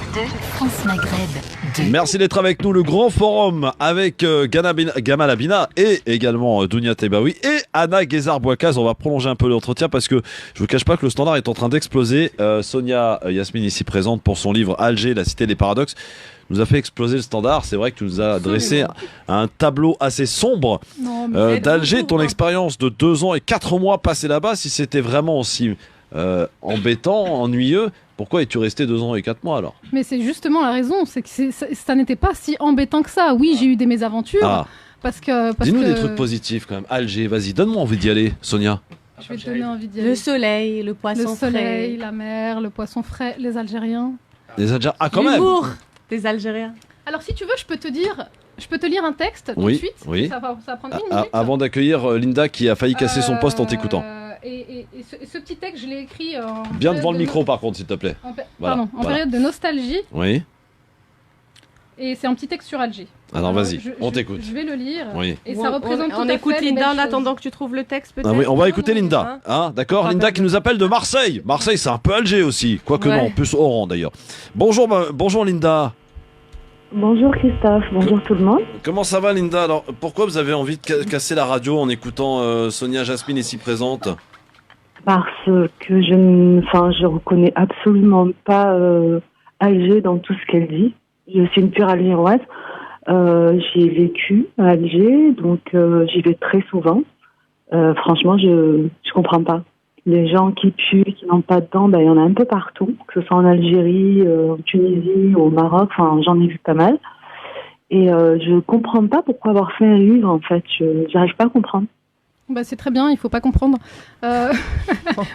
Speaker 11: France Maghreb 2.
Speaker 1: Merci d'être avec nous, le grand forum avec Gamal Abina et également Dounia Tebaoui et Anna Guézard-Bouakaz. On va prolonger un peu l'entretien parce que je vous cache pas que le standard est en train d'exploser. Sonia Yasmine ici présente pour son livre Alger, la cité des paradoxes, nous a fait exploser le standard. C'est vrai que tu nous as dressé un tableau assez sombre d'Alger. Ton expérience de 2 ans et 4 mois passés là-bas, si c'était vraiment aussi embêtant, ennuyeux, pourquoi es-tu resté 2 ans et 4 mois alors?
Speaker 4: Mais c'est justement la raison, c'est que ça n'était pas si embêtant que ça. Oui, j'ai eu des mésaventures. Parce
Speaker 1: Dis-nous
Speaker 4: que...
Speaker 1: des trucs positifs quand même. Alger, vas-y, donne-moi envie d'y aller, Sonia.
Speaker 4: Je vais te donner envie d'y aller.
Speaker 3: Le soleil, le poisson frais.
Speaker 4: La mer, le poisson frais, les Algériens.
Speaker 1: Les Algériens, quand même.
Speaker 3: L'humour des Algériens.
Speaker 4: Alors si tu veux, je peux te lire un texte tout de suite.
Speaker 1: Oui.
Speaker 4: Ça va prendre 1 minute.
Speaker 1: Avant d'accueillir Linda qui a failli casser son poste en t'écoutant.
Speaker 4: Et ce petit texte, je l'ai écrit en...
Speaker 1: Bien devant le micro par contre, s'il te plaît.
Speaker 4: En période de nostalgie.
Speaker 1: Oui.
Speaker 4: Et c'est un petit texte sur Alger.
Speaker 1: Alors vas-y, on t'écoute.
Speaker 4: Je vais le lire.
Speaker 1: Oui.
Speaker 4: Et ça représente tout à
Speaker 3: on
Speaker 4: fait
Speaker 3: écoute
Speaker 4: les
Speaker 3: Linda en
Speaker 4: belles
Speaker 3: attendant que tu trouves le texte peut-être.
Speaker 1: Oui, on va écouter Linda. D'accord, Linda qui nous appelle de Marseille. Marseille, c'est un peu Alger aussi. Quoique non, plus Oran d'ailleurs. Bonjour Linda.
Speaker 12: Bonjour Christophe, bonjour tout le monde.
Speaker 1: Comment ça va Linda? Alors pourquoi vous avez envie de casser la radio en écoutant Sonia Jasmine ici présente?
Speaker 12: Parce que je reconnais absolument pas Alger dans tout ce qu'elle dit. Je suis une pure algéroise. J'y ai vécu à Alger, donc j'y vais très souvent. Franchement, je comprends pas. Les gens qui puent, qui n'ont pas de dents, il y en a un peu partout, que ce soit en Algérie, en Tunisie, au Maroc, j'en ai vu pas mal. Et je comprends pas pourquoi avoir fait un livre, en fait. J'arrive pas à comprendre.
Speaker 4: C'est très bien, il faut pas comprendre.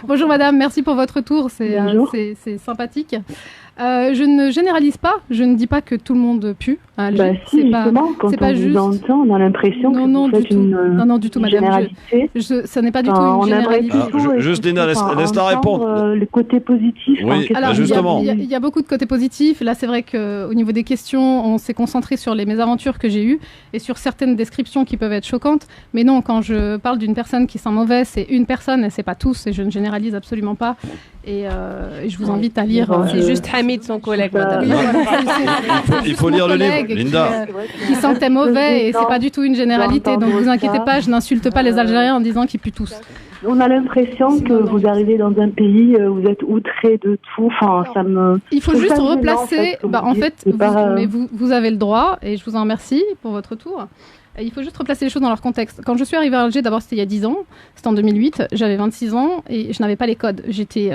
Speaker 4: Bonjour madame, merci pour votre retour, c'est sympathique. Je ne généralise pas, je ne dis pas que tout le monde pue à Alger.
Speaker 12: C'est pas juste. On a l'impression que vous faites
Speaker 4: non, du tout, madame.
Speaker 12: Généralité.
Speaker 4: Ça n'est pas du tout une généralité.
Speaker 1: Juste Léna, laisse-la répondre.
Speaker 12: Le côté positif.
Speaker 1: Oui,
Speaker 4: alors,
Speaker 1: justement.
Speaker 4: Il y a beaucoup de côtés positifs. Là, c'est vrai qu'au niveau des questions, on s'est concentré sur les mésaventures que j'ai eues et sur certaines descriptions qui peuvent être choquantes. Mais non, quand je parle d'une personne qui sent mauvais, c'est une personne et c'est pas tous. Et je ne généralise absolument pas. Et je vous invite à lire.
Speaker 3: C'est juste Hamid, son collègue, madame.
Speaker 1: Il faut lire le livre, Linda.
Speaker 4: Qui sentait mauvais et c'est pas du tout une généralité. Donc vous inquiétez pas, je n'insulte pas les Algériens en disant qu'ils puent tous.
Speaker 12: On a l'impression que vous arrivez dans un pays, vous êtes outré de tout.
Speaker 4: Il faut juste replacer. Mais vous avez le droit et je vous en remercie pour votre retour. Il faut juste replacer les choses dans leur contexte. Quand je suis arrivée à Alger, d'abord c'était il y a 10 ans, c'était en 2008, j'avais 26 ans et je n'avais pas les codes. J'étais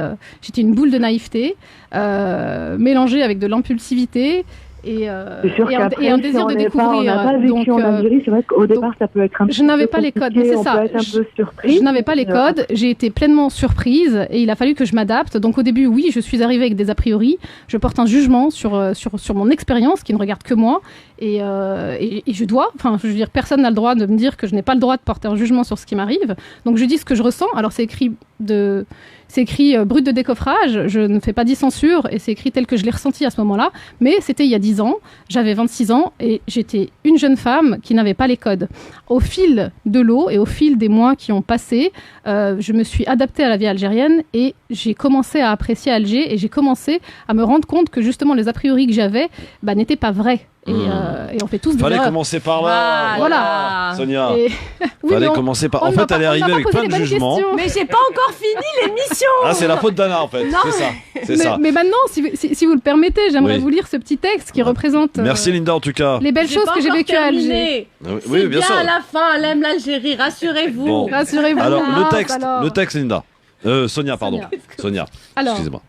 Speaker 4: une boule de naïveté, mélangée avec de l'impulsivité et un désir de découvrir.
Speaker 12: On n'a pas vécu en Algérie, c'est vrai qu'au départ ça peut être un peu
Speaker 4: je n'avais pas les codes, mais c'est ça. Je n'avais pas les codes, j'ai été pleinement surprise et il a fallu que je m'adapte. Donc au début, oui, je suis arrivée avec des a priori. Je porte un jugement sur mon expérience qui ne regarde que moi. Et je dois, je veux dire, personne n'a le droit de me dire que je n'ai pas le droit de porter un jugement sur ce qui m'arrive. Donc je dis ce que je ressens. Alors c'est écrit brut de décoffrage, je ne fais pas d'e-censure et c'est écrit tel que je l'ai ressenti à ce moment-là. Mais c'était il y a 10 ans, j'avais 26 ans et j'étais une jeune femme qui n'avait pas les codes. Au fil de l'eau et au fil des mois qui ont passé, je me suis adaptée à la vie algérienne et j'ai commencé à apprécier Alger et j'ai commencé à me rendre compte que justement les a priori que j'avais n'étaient pas vrais. Et on fait tous des erreurs.
Speaker 1: Fallait commencer par là.
Speaker 4: Voilà.
Speaker 1: Sonia.
Speaker 4: Oui,
Speaker 1: fallait commencer par. En fait, elle est arrivée avec plein de jugements.
Speaker 3: Mais j'ai pas encore fini l'émission.
Speaker 1: C'est la faute d'Anna en fait. C'est ça.
Speaker 4: Mais maintenant, si vous le permettez, j'aimerais vous lire ce petit texte qui représente.
Speaker 1: Merci Linda en tout cas.
Speaker 4: Les belles choses que j'ai vécues à Alger.
Speaker 1: Oui, bien sûr.
Speaker 3: À la fin, elle aime l'Algérie. Rassurez-vous.
Speaker 1: Bon.
Speaker 4: Rassurez-vous.
Speaker 1: Alors le texte Linda. Sonia, pardon. Sonia. Excusez-moi.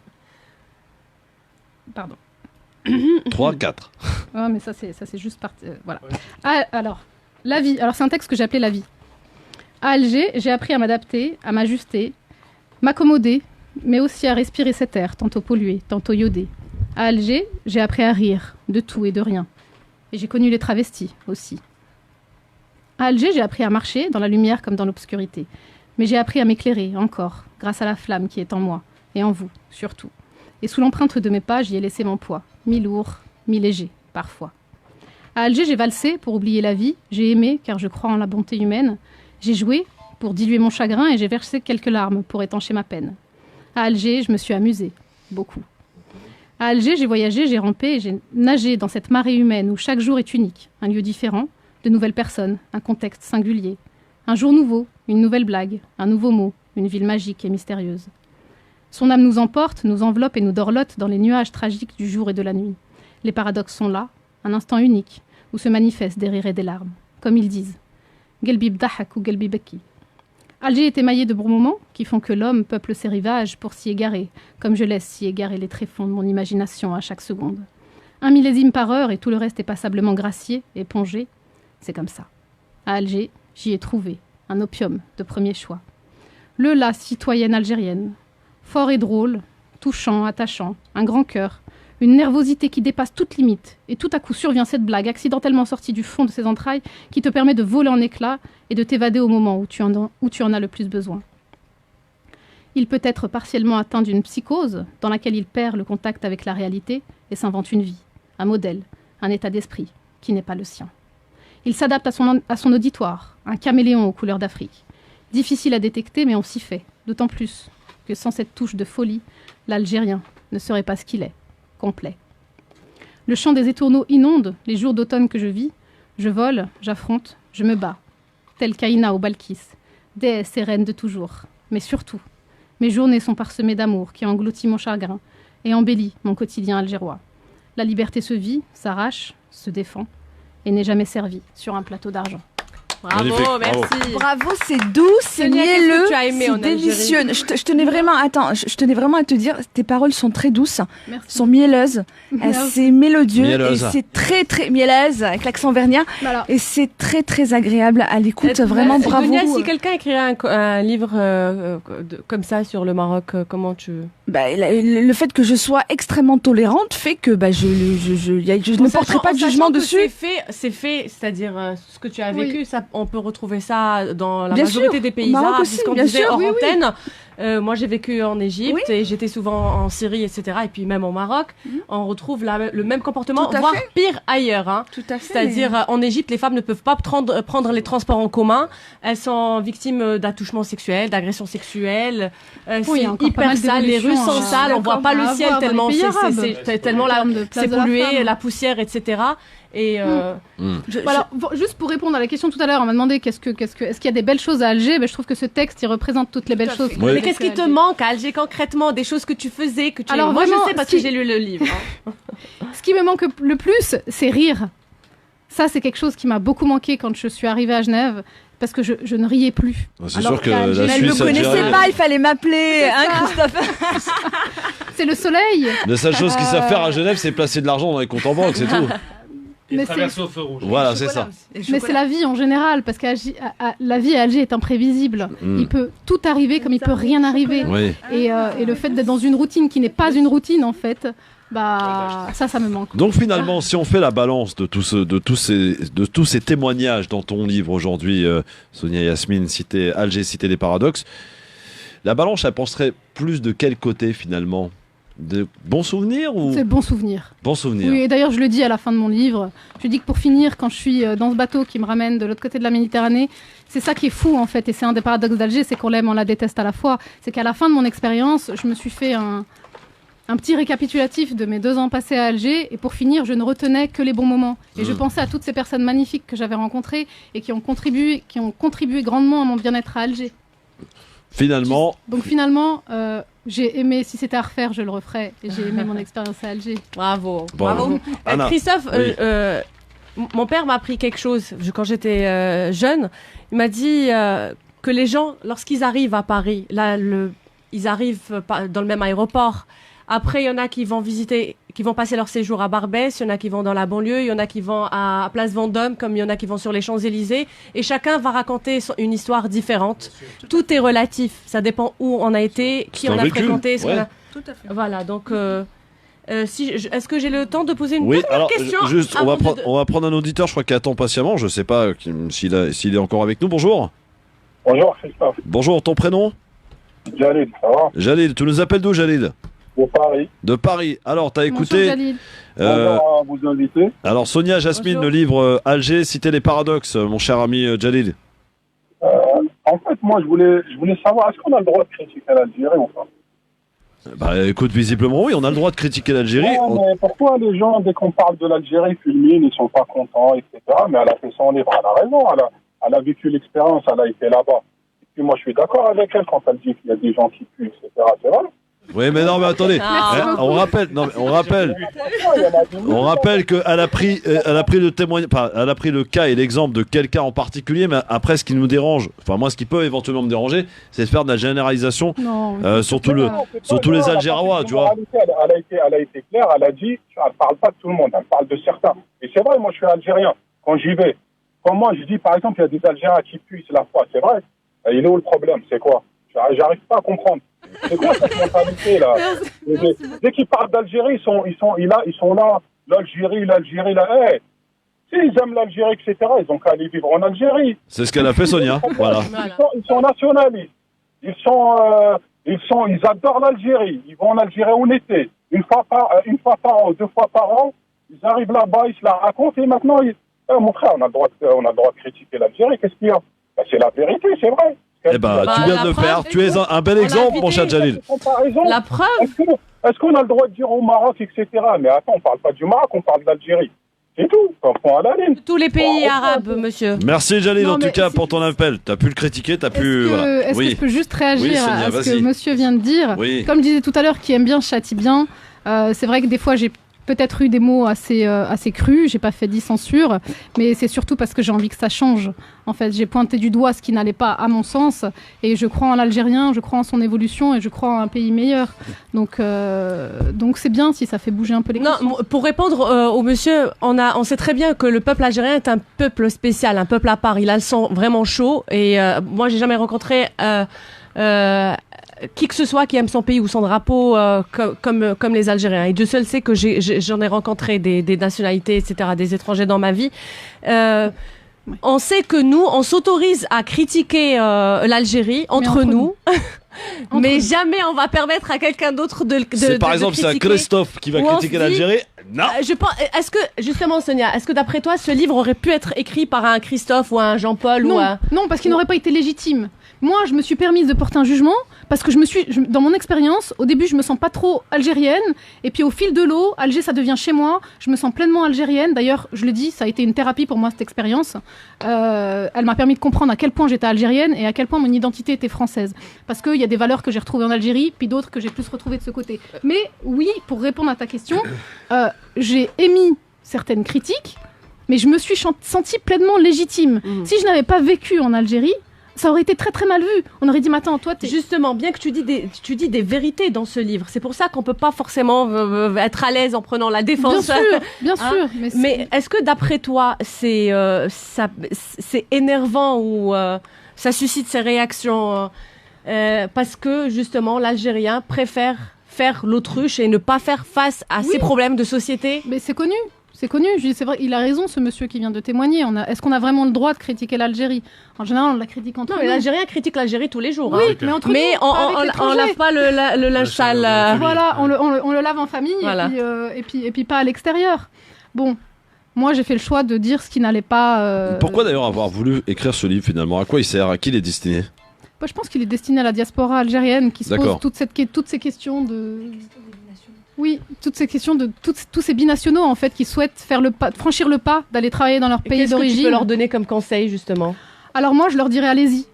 Speaker 4: Pardon.
Speaker 1: 3, 4.
Speaker 4: Mais ça c'est juste parti. Voilà. Alors, la vie. Alors c'est un texte que j'ai appelé La vie. À Alger, j'ai appris à m'adapter, à m'ajuster, m'accommoder, mais aussi à respirer cet air, tantôt pollué, tantôt iodé. À Alger, j'ai appris à rire de tout et de rien. Et j'ai connu les travestis aussi. À Alger, j'ai appris à marcher dans la lumière comme dans l'obscurité. Mais j'ai appris à m'éclairer encore, grâce à la flamme qui est en moi, et en vous, surtout. Et sous l'empreinte de mes pas, j'y ai laissé mon poids, mi-lourd, mi-léger, parfois. À Alger, j'ai valsé pour oublier la vie, j'ai aimé car je crois en la bonté humaine, j'ai joué pour diluer mon chagrin et j'ai versé quelques larmes pour étancher ma peine. À Alger, je me suis amusée, beaucoup. À Alger, j'ai voyagé, j'ai rampé et j'ai nagé dans cette marée humaine où chaque jour est unique, un lieu différent, de nouvelles personnes, un contexte singulier. Un jour nouveau, une nouvelle blague, un nouveau mot, une ville magique et mystérieuse. Son âme nous emporte, nous enveloppe et nous dorlote dans les nuages tragiques du jour et de la nuit. Les paradoxes sont là, un instant unique, où se manifestent des rires et des larmes. Comme ils disent, « Gelbi bdahak ou gelbi beki ». Alger est émaillé de bons moments qui font que l'homme peuple ses rivages pour s'y égarer, comme je laisse s'y égarer les tréfonds de mon imagination à chaque seconde. 1 millésime par heure et tout le reste est passablement gracié, épongé. C'est comme ça. À Alger, j'y ai trouvé un opium de premier choix. La citoyenne algérienne. Fort et drôle, touchant, attachant, un grand cœur, une nervosité qui dépasse toute limite. Et tout à coup survient cette blague, accidentellement sortie du fond de ses entrailles, qui te permet de voler en éclats et de t'évader au moment où tu en as le plus besoin. Il peut être partiellement atteint d'une psychose, dans laquelle il perd le contact avec la réalité et s'invente une vie, un modèle, un état d'esprit qui n'est pas le sien. Il s'adapte à son auditoire, un caméléon aux couleurs d'Afrique. Difficile à détecter, mais on s'y fait, d'autant plus que sans cette touche de folie, l'Algérien ne serait pas ce qu'il est, complet. Le chant des étourneaux inonde les jours d'automne que je vis. Je vole, j'affronte, je me bats. Tel Kaïna ou Balkis, déesse et reine de toujours. Mais surtout, mes journées sont parsemées d'amour qui engloutit mon chagrin et embellit mon quotidien algérois. La liberté se vit, s'arrache, se défend et n'est jamais servie sur un plateau d'argent.
Speaker 3: Bravo, merci.
Speaker 6: Bravo, c'est doux, c'est
Speaker 3: Sonia, qu'est-ce
Speaker 6: mielleux,
Speaker 3: que tu as aimé en
Speaker 6: c'est délicieux.
Speaker 3: Algérie
Speaker 6: Je tenais vraiment, je tenais vraiment à te dire, tes paroles sont très douces,
Speaker 4: Merci.
Speaker 6: sont mielleuses, c'est mélodieux
Speaker 1: Mielleuse.
Speaker 6: et c'est très très mielleuse avec l'accent vergnat
Speaker 4: Voilà.
Speaker 6: et c'est très très agréable à l'écoute. Vraiment bravo.
Speaker 3: Dunia, si quelqu'un écrirait un livre comme ça sur le Maroc, comment tu...
Speaker 6: Bah, le fait que je sois extrêmement tolérante fait que je ne porterai pas de jugement dessus.
Speaker 3: C'est fait, c'est-à-dire ce que tu as vécu, ça, on peut retrouver ça dans la
Speaker 6: Bien
Speaker 3: majorité
Speaker 6: sûr,
Speaker 3: des pays
Speaker 6: au Maroc
Speaker 3: arabes,
Speaker 6: aussi,
Speaker 3: puisqu'on
Speaker 6: bien
Speaker 3: disait
Speaker 6: sûr,
Speaker 3: hors
Speaker 6: oui, oui.
Speaker 3: antenne. Moi, j'ai vécu en Égypte et j'étais souvent en Syrie, etc. Et puis même au Maroc, on retrouve le même comportement,
Speaker 6: Tout à
Speaker 3: voire
Speaker 6: fait.
Speaker 3: pire ailleurs. Hein.
Speaker 6: Tout à fait.
Speaker 3: C'est-à-dire, en Égypte, les femmes ne peuvent pas prendre les transports en commun. Elles sont victimes d'attouchements sexuels, d'agressions sexuelles.
Speaker 4: il y
Speaker 3: C'est
Speaker 4: a encore pas
Speaker 3: hyper
Speaker 4: mal
Speaker 3: sale. Les rues
Speaker 4: d'évolutions,
Speaker 3: sont sales. On voit pas le ciel tellement c'est tellement c'est pollué, la poussière, etc. Et
Speaker 4: Voilà, juste pour répondre à la question tout à l'heure, on m'a demandé est-ce qu'il y a des belles choses à Alger. Je trouve que ce texte il représente toutes les belles choses.
Speaker 1: Oui.
Speaker 3: Mais qu'est-ce qui te manque à Alger concrètement, des choses que tu faisais, que tu...
Speaker 4: Alors,
Speaker 3: moi
Speaker 4: vraiment,
Speaker 3: je sais parce que j'ai lu le livre. Hein.
Speaker 4: Ce qui me manque le plus, c'est rire. Ça, c'est quelque chose qui m'a beaucoup manqué quand je suis arrivée à Genève, parce que je ne riais plus.
Speaker 1: C'est
Speaker 4: Alors
Speaker 1: sûr que
Speaker 4: qu'à
Speaker 1: la
Speaker 4: Alger,
Speaker 6: Mais elle ne me
Speaker 1: Suisse
Speaker 6: connaissait
Speaker 1: algérienne,
Speaker 6: pas, il fallait m'appeler, hein, Christophe.
Speaker 4: c'est le soleil.
Speaker 1: la seule chose qu'ils savent faire à Genève, c'est placer de l'argent dans les comptes en banque, c'est tout.
Speaker 7: Et
Speaker 4: Mais
Speaker 7: traverser au feu rouge.
Speaker 1: Voilà, c'est ça.
Speaker 4: Mais c'est la vie en général, parce que la vie à Alger est imprévisible.
Speaker 1: Mm.
Speaker 4: Il peut tout arriver comme il peut rien arriver.
Speaker 1: Oui.
Speaker 4: Et le fait d'être dans une routine qui n'est pas une routine, en fait, ça me manque.
Speaker 1: Donc finalement, si on fait la balance de tous ces témoignages dans ton livre aujourd'hui, Sonia Yasmine, Alger, Cité des paradoxes, la balance, elle penserait plus de quel côté finalement? De bons souvenirs ou
Speaker 4: C'est bon souvenir.
Speaker 1: bons souvenirs?
Speaker 4: Oui, et d'ailleurs, je le dis à la fin de mon livre. Je dis que pour finir, quand je suis dans ce bateau qui me ramène de l'autre côté de la Méditerranée, c'est ça qui est fou en fait, et c'est un des paradoxes d'Alger, c'est qu'on l'aime, on la déteste à la fois. C'est qu'à la fin de mon expérience, je me suis fait un petit récapitulatif de mes 2 ans passés à Alger, et pour finir, je ne retenais que les bons moments. Et je pensais à toutes ces personnes magnifiques que j'avais rencontrées et qui ont contribué grandement à mon bien-être à Alger.
Speaker 1: Finalement,
Speaker 4: Donc finalement, j'ai aimé, si c'était à refaire, je le referais, et j'ai aimé mon expérience à Alger.
Speaker 3: Bravo.
Speaker 1: Bravo. Anna.
Speaker 3: Christophe,
Speaker 1: Oui.
Speaker 3: mon père m'a appris quelque chose quand j'étais jeune. Il m'a dit que les gens, lorsqu'ils arrivent à Paris, là, ils arrivent dans le même aéroport. Après, il y en a qui vont passer leur séjour à Barbès, il y en a qui vont dans la banlieue, il y en a qui vont à Place Vendôme, comme il y en a qui vont sur les Champs-Élysées. Et chacun va raconter une histoire différente. Tout est relatif. Ça dépend où on a été, qui
Speaker 1: C'est
Speaker 3: on
Speaker 1: un
Speaker 3: a
Speaker 1: vécu,
Speaker 3: fréquenté.
Speaker 1: ouais.
Speaker 6: Tout à fait.
Speaker 3: Voilà, donc... est-ce que j'ai le temps de poser une
Speaker 1: oui.
Speaker 3: dernière
Speaker 1: Alors,
Speaker 3: question
Speaker 1: juste, on va prendre un auditeur, je crois qu'il attend patiemment. Je sais pas s'il est encore avec nous. Bonjour.
Speaker 13: Bonjour Christophe.
Speaker 1: Bonjour. Ton prénom?
Speaker 13: Jalil, ça va?
Speaker 1: Jalil. Tu nous appelles d'où, Jalil?
Speaker 13: De Paris.
Speaker 1: De Paris. Alors, t'as
Speaker 4: Bonjour,
Speaker 1: écouté.
Speaker 4: Jalil.
Speaker 13: Bonjour à vous inviter.
Speaker 1: Alors, Sonia Jasmine,
Speaker 3: Bonjour.
Speaker 1: le livre Alger, Cité des paradoxes, mon cher ami Jalil.
Speaker 13: En fait, moi, je voulais savoir, est-ce qu'on a le droit de critiquer l'Algérie ou pas?
Speaker 1: Bah écoute, visiblement oui, on a le droit de critiquer l'Algérie.
Speaker 13: Non, mais pourquoi les gens, dès qu'on parle de l'Algérie, fulminent, ils sont pas contents, etc. Mais elle a fait son livre, elle a raison, elle a vécu l'expérience, elle a été là-bas. Et puis moi, je suis d'accord avec elle quand elle dit qu'il y a des gens qui puent, etc. C'est vrai.
Speaker 1: Oui, mais non, mais attendez, on rappelle qu'elle a pris le témoignage, enfin, elle a pris le cas et l'exemple de quelqu'un en particulier, mais après, ce qui nous dérange, enfin moi, ce qui peut éventuellement me déranger, c'est de faire de la généralisation sur tous les Algérois, tu vois.
Speaker 13: Elle a été claire, elle a dit, elle parle pas de tout le monde, elle parle de certains. Et c'est vrai, moi, je suis algérien. Quand j'y vais, quand moi, je dis, par exemple, il y a des Algériens qui puent la foi, c'est vrai. Et il est où le problème? C'est quoi? J'arrive pas à comprendre. C'est quoi cette mentalité là? Dès qu'ils parlent d'Algérie, ils sont là, l'Algérie là. Hey, s'ils aiment l'Algérie, etc., ils ont qu'à aller vivre en Algérie.
Speaker 1: C'est ce qu'elle a fait, Sonia. Voilà.
Speaker 13: Ils sont nationalistes. Ils adorent l'Algérie. Ils vont en Algérie en été. Une fois par an, 2 fois par an, ils arrivent là-bas, ils se la racontent et maintenant, mon frère, on a le droit de critiquer l'Algérie. Qu'est-ce qu'il y a? Ben, c'est la vérité, c'est vrai.
Speaker 1: Eh ben, tu viens de le faire. Tu es un bel exemple, mon cher Jalil.
Speaker 3: La preuve.
Speaker 13: Est-ce qu'on a le droit de dire au Maroc, etc. Mais attends, on parle pas du Maroc, on parle de l'Algérie. C'est tout. On à la ligne.
Speaker 3: Tous les pays arabes, monsieur.
Speaker 1: Merci Jalil, en tout cas, pour ton appel. T'as pu le critiquer, t'as pu. Voilà.
Speaker 4: Est-ce que je peux juste réagir
Speaker 1: Sonia,
Speaker 4: à ce que monsieur vient de dire?
Speaker 1: Oui.
Speaker 4: Comme je disais tout à l'heure, qui aime bien châtie bien. C'est vrai que des fois, j'ai peut-être eu des mots assez crus, j'ai pas fait d'e-censure, mais c'est surtout parce que j'ai envie que ça change. En fait, j'ai pointé du doigt ce qui n'allait pas à mon sens, et je crois en l'Algérien, je crois en son évolution, et je crois en un pays meilleur. Donc c'est bien si ça fait bouger un peu les questions.
Speaker 3: Non, pour répondre au monsieur, on sait très bien que le peuple algérien est un peuple spécial, un peuple à part. Il a le sang vraiment chaud, et moi, j'ai jamais rencontré qui que ce soit qui aime son pays ou son drapeau comme les Algériens. Et Dieu seul sait que j'en ai rencontré des nationalités, etc., des étrangers dans ma vie. On sait que nous, on s'autorise à critiquer l'Algérie entre nous. Mais jamais on va permettre à quelqu'un d'autre de
Speaker 1: par exemple, c'est un Christophe qui va critiquer l'Algérie. Non.
Speaker 3: Je pense. Est-ce que justement, Sonia, est-ce que d'après toi, ce livre aurait pu être écrit par un Christophe ou un Jean-Paul
Speaker 4: Non, parce qu'il n'aurait pas été légitime. Moi, je me suis permise de porter un jugement parce que dans mon expérience, au début, je me sens pas trop algérienne, et puis au fil de l'eau, Alger, ça devient chez moi. Je me sens pleinement algérienne. D'ailleurs, je le dis, ça a été une thérapie pour moi cette expérience. Elle m'a permis de comprendre à quel point j'étais algérienne et à quel point mon identité était française. Parce qu'il y a des valeurs que j'ai retrouvées en Algérie, puis d'autres que j'ai plus retrouvées de ce côté. Mais oui, pour répondre à ta question, j'ai émis certaines critiques, mais je me suis sentie pleinement légitime. Si je n'avais pas vécu en Algérie, ça aurait été très très mal vu. On aurait dit, mais attends, toi,
Speaker 3: Justement, bien que tu dis des vérités dans ce livre, c'est pour ça qu'on peut pas forcément être à l'aise en prenant la défense.
Speaker 4: Bien sûr.
Speaker 3: Mais est-ce que d'après toi, c'est énervant ou ça suscite ces réactions parce que justement l'Algérien préfère faire l'autruche et ne pas faire face à ces problèmes de société?
Speaker 4: Mais c'est connu. C'est connu, c'est vrai, il a raison ce monsieur qui vient de témoigner. Est-ce qu'on a vraiment le droit de critiquer l'Algérie? En général, on la critique entre nous.
Speaker 3: Non, mais l'Algérien critique l'Algérie tous les jours.
Speaker 4: Oui, mais entre nous,
Speaker 3: on lave pas le linge sale.
Speaker 4: Voilà, on le lave en famille et puis pas à l'extérieur. Bon, moi j'ai fait le choix de dire ce qui n'allait pas.
Speaker 1: Pourquoi d'ailleurs avoir voulu écrire ce livre finalement? À quoi il sert? À qui il est destiné?
Speaker 4: Je pense qu'il est destiné à la diaspora algérienne qui se pose toutes ces questions de... Oui, toutes ces questions de tous ces binationaux en fait qui souhaitent franchir le pas d'aller travailler dans leur pays d'origine.
Speaker 3: Qu'est-ce que tu peux leur donner comme conseil justement?
Speaker 4: Alors moi je leur dirais allez-y,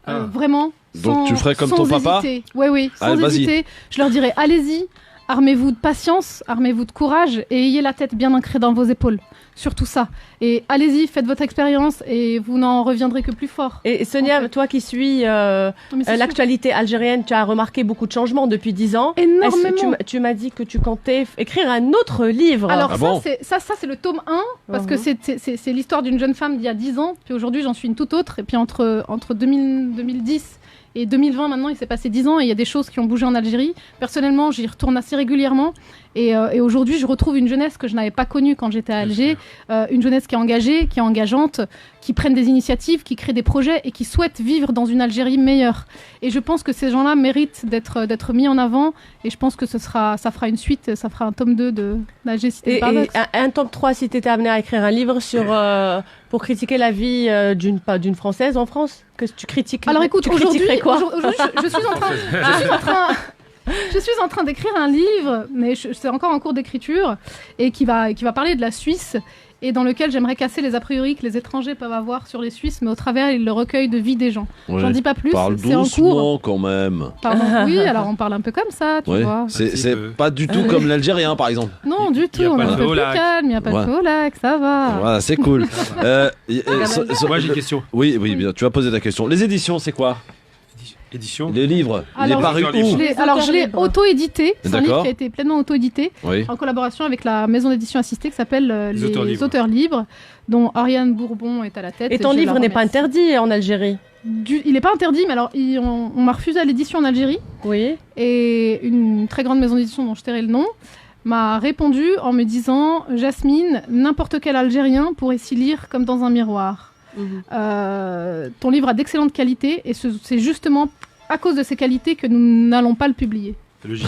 Speaker 4: vraiment.
Speaker 1: Donc tu ferais comme ton papa?
Speaker 4: Oui, sans hésiter. Je leur dirais allez-y, armez-vous de patience, armez-vous de courage et ayez la tête bien ancrée dans vos épaules. Surtout ça. Et allez-y, faites votre expérience et vous n'en reviendrez que plus fort.
Speaker 3: Et Sonia, toi qui suis l'actualité algérienne, tu as remarqué beaucoup de changements depuis 10 ans.
Speaker 4: Énormément.
Speaker 3: Tu m'as dit que tu comptais écrire un autre livre.
Speaker 4: Alors ça c'est le tome 1, parce que c'est l'histoire d'une jeune femme d'il y a 10 ans, puis aujourd'hui j'en suis une toute autre. Et puis entre 2010 et 2020, maintenant, il s'est passé 10 ans et il y a des choses qui ont bougé en Algérie. Personnellement, j'y retourne assez régulièrement. Et aujourd'hui, je retrouve une jeunesse que je n'avais pas connue quand j'étais à Alger. Une jeunesse qui est engagée, qui est engageante, qui prennent des initiatives, qui créent des projets et qui souhaitent vivre dans une Algérie meilleure. Et je pense que ces gens-là méritent d'être mis en avant. Et je pense que ça fera une suite, ça fera un tome 2 d'Alger Cité Paradoxe.
Speaker 3: Et un tome 3 si tu étais amené à écrire un livre pour critiquer la vie d'une Française en France? Que tu critiques?
Speaker 4: Alors écoute, aujourd'hui,
Speaker 3: quoi?
Speaker 4: je suis en train... Je suis en train d'écrire un livre, mais c'est encore en cours d'écriture, et qui va parler de la Suisse, et dans lequel j'aimerais casser les a priori que les étrangers peuvent avoir sur les Suisses, mais au travers le recueil de vie des gens.
Speaker 1: Ouais.
Speaker 4: J'en dis pas plus,
Speaker 1: Parle
Speaker 4: c'est en
Speaker 1: doucement
Speaker 4: cours.
Speaker 1: quand même.
Speaker 4: Pardon, oui, alors on parle un peu comme ça, tu
Speaker 1: Ouais.
Speaker 4: vois.
Speaker 1: C'est pas du tout comme l'Algérien, par exemple.
Speaker 4: Non, du tout, on est un peu plus calme, il n'y a pas de feu au lac, ça va.
Speaker 1: Voilà, c'est cool.
Speaker 7: Moi, j'ai une question.
Speaker 1: Oui, bien, tu vas poser ta question. Les éditions, c'est quoi?
Speaker 7: Édition.
Speaker 1: Les livres. Il est paru où?
Speaker 4: Je l'ai auto-édité. C'est un livre
Speaker 1: D'accord.
Speaker 4: qui a été pleinement auto-édité,
Speaker 1: Oui.
Speaker 4: en collaboration avec la maison d'édition assistée qui s'appelle
Speaker 7: Les
Speaker 4: Auteurs Libres, dont Ariane Bourbon est à la tête.
Speaker 3: Et ton
Speaker 4: je
Speaker 3: livre
Speaker 4: la
Speaker 3: n'est pas
Speaker 4: remercie.
Speaker 3: interdit en Algérie?
Speaker 4: Il n'est pas interdit, mais alors on m'a refusé à l'édition en Algérie.
Speaker 3: Oui.
Speaker 4: Et une très grande maison d'édition dont je tairai le nom m'a répondu en me disant « Jasmine, n'importe quel Algérien pourrait s'y lire comme dans un miroir. Ton livre a d'excellente qualité et c'est justement à cause de ces qualités que nous n'allons pas le publier. »
Speaker 7: Logique.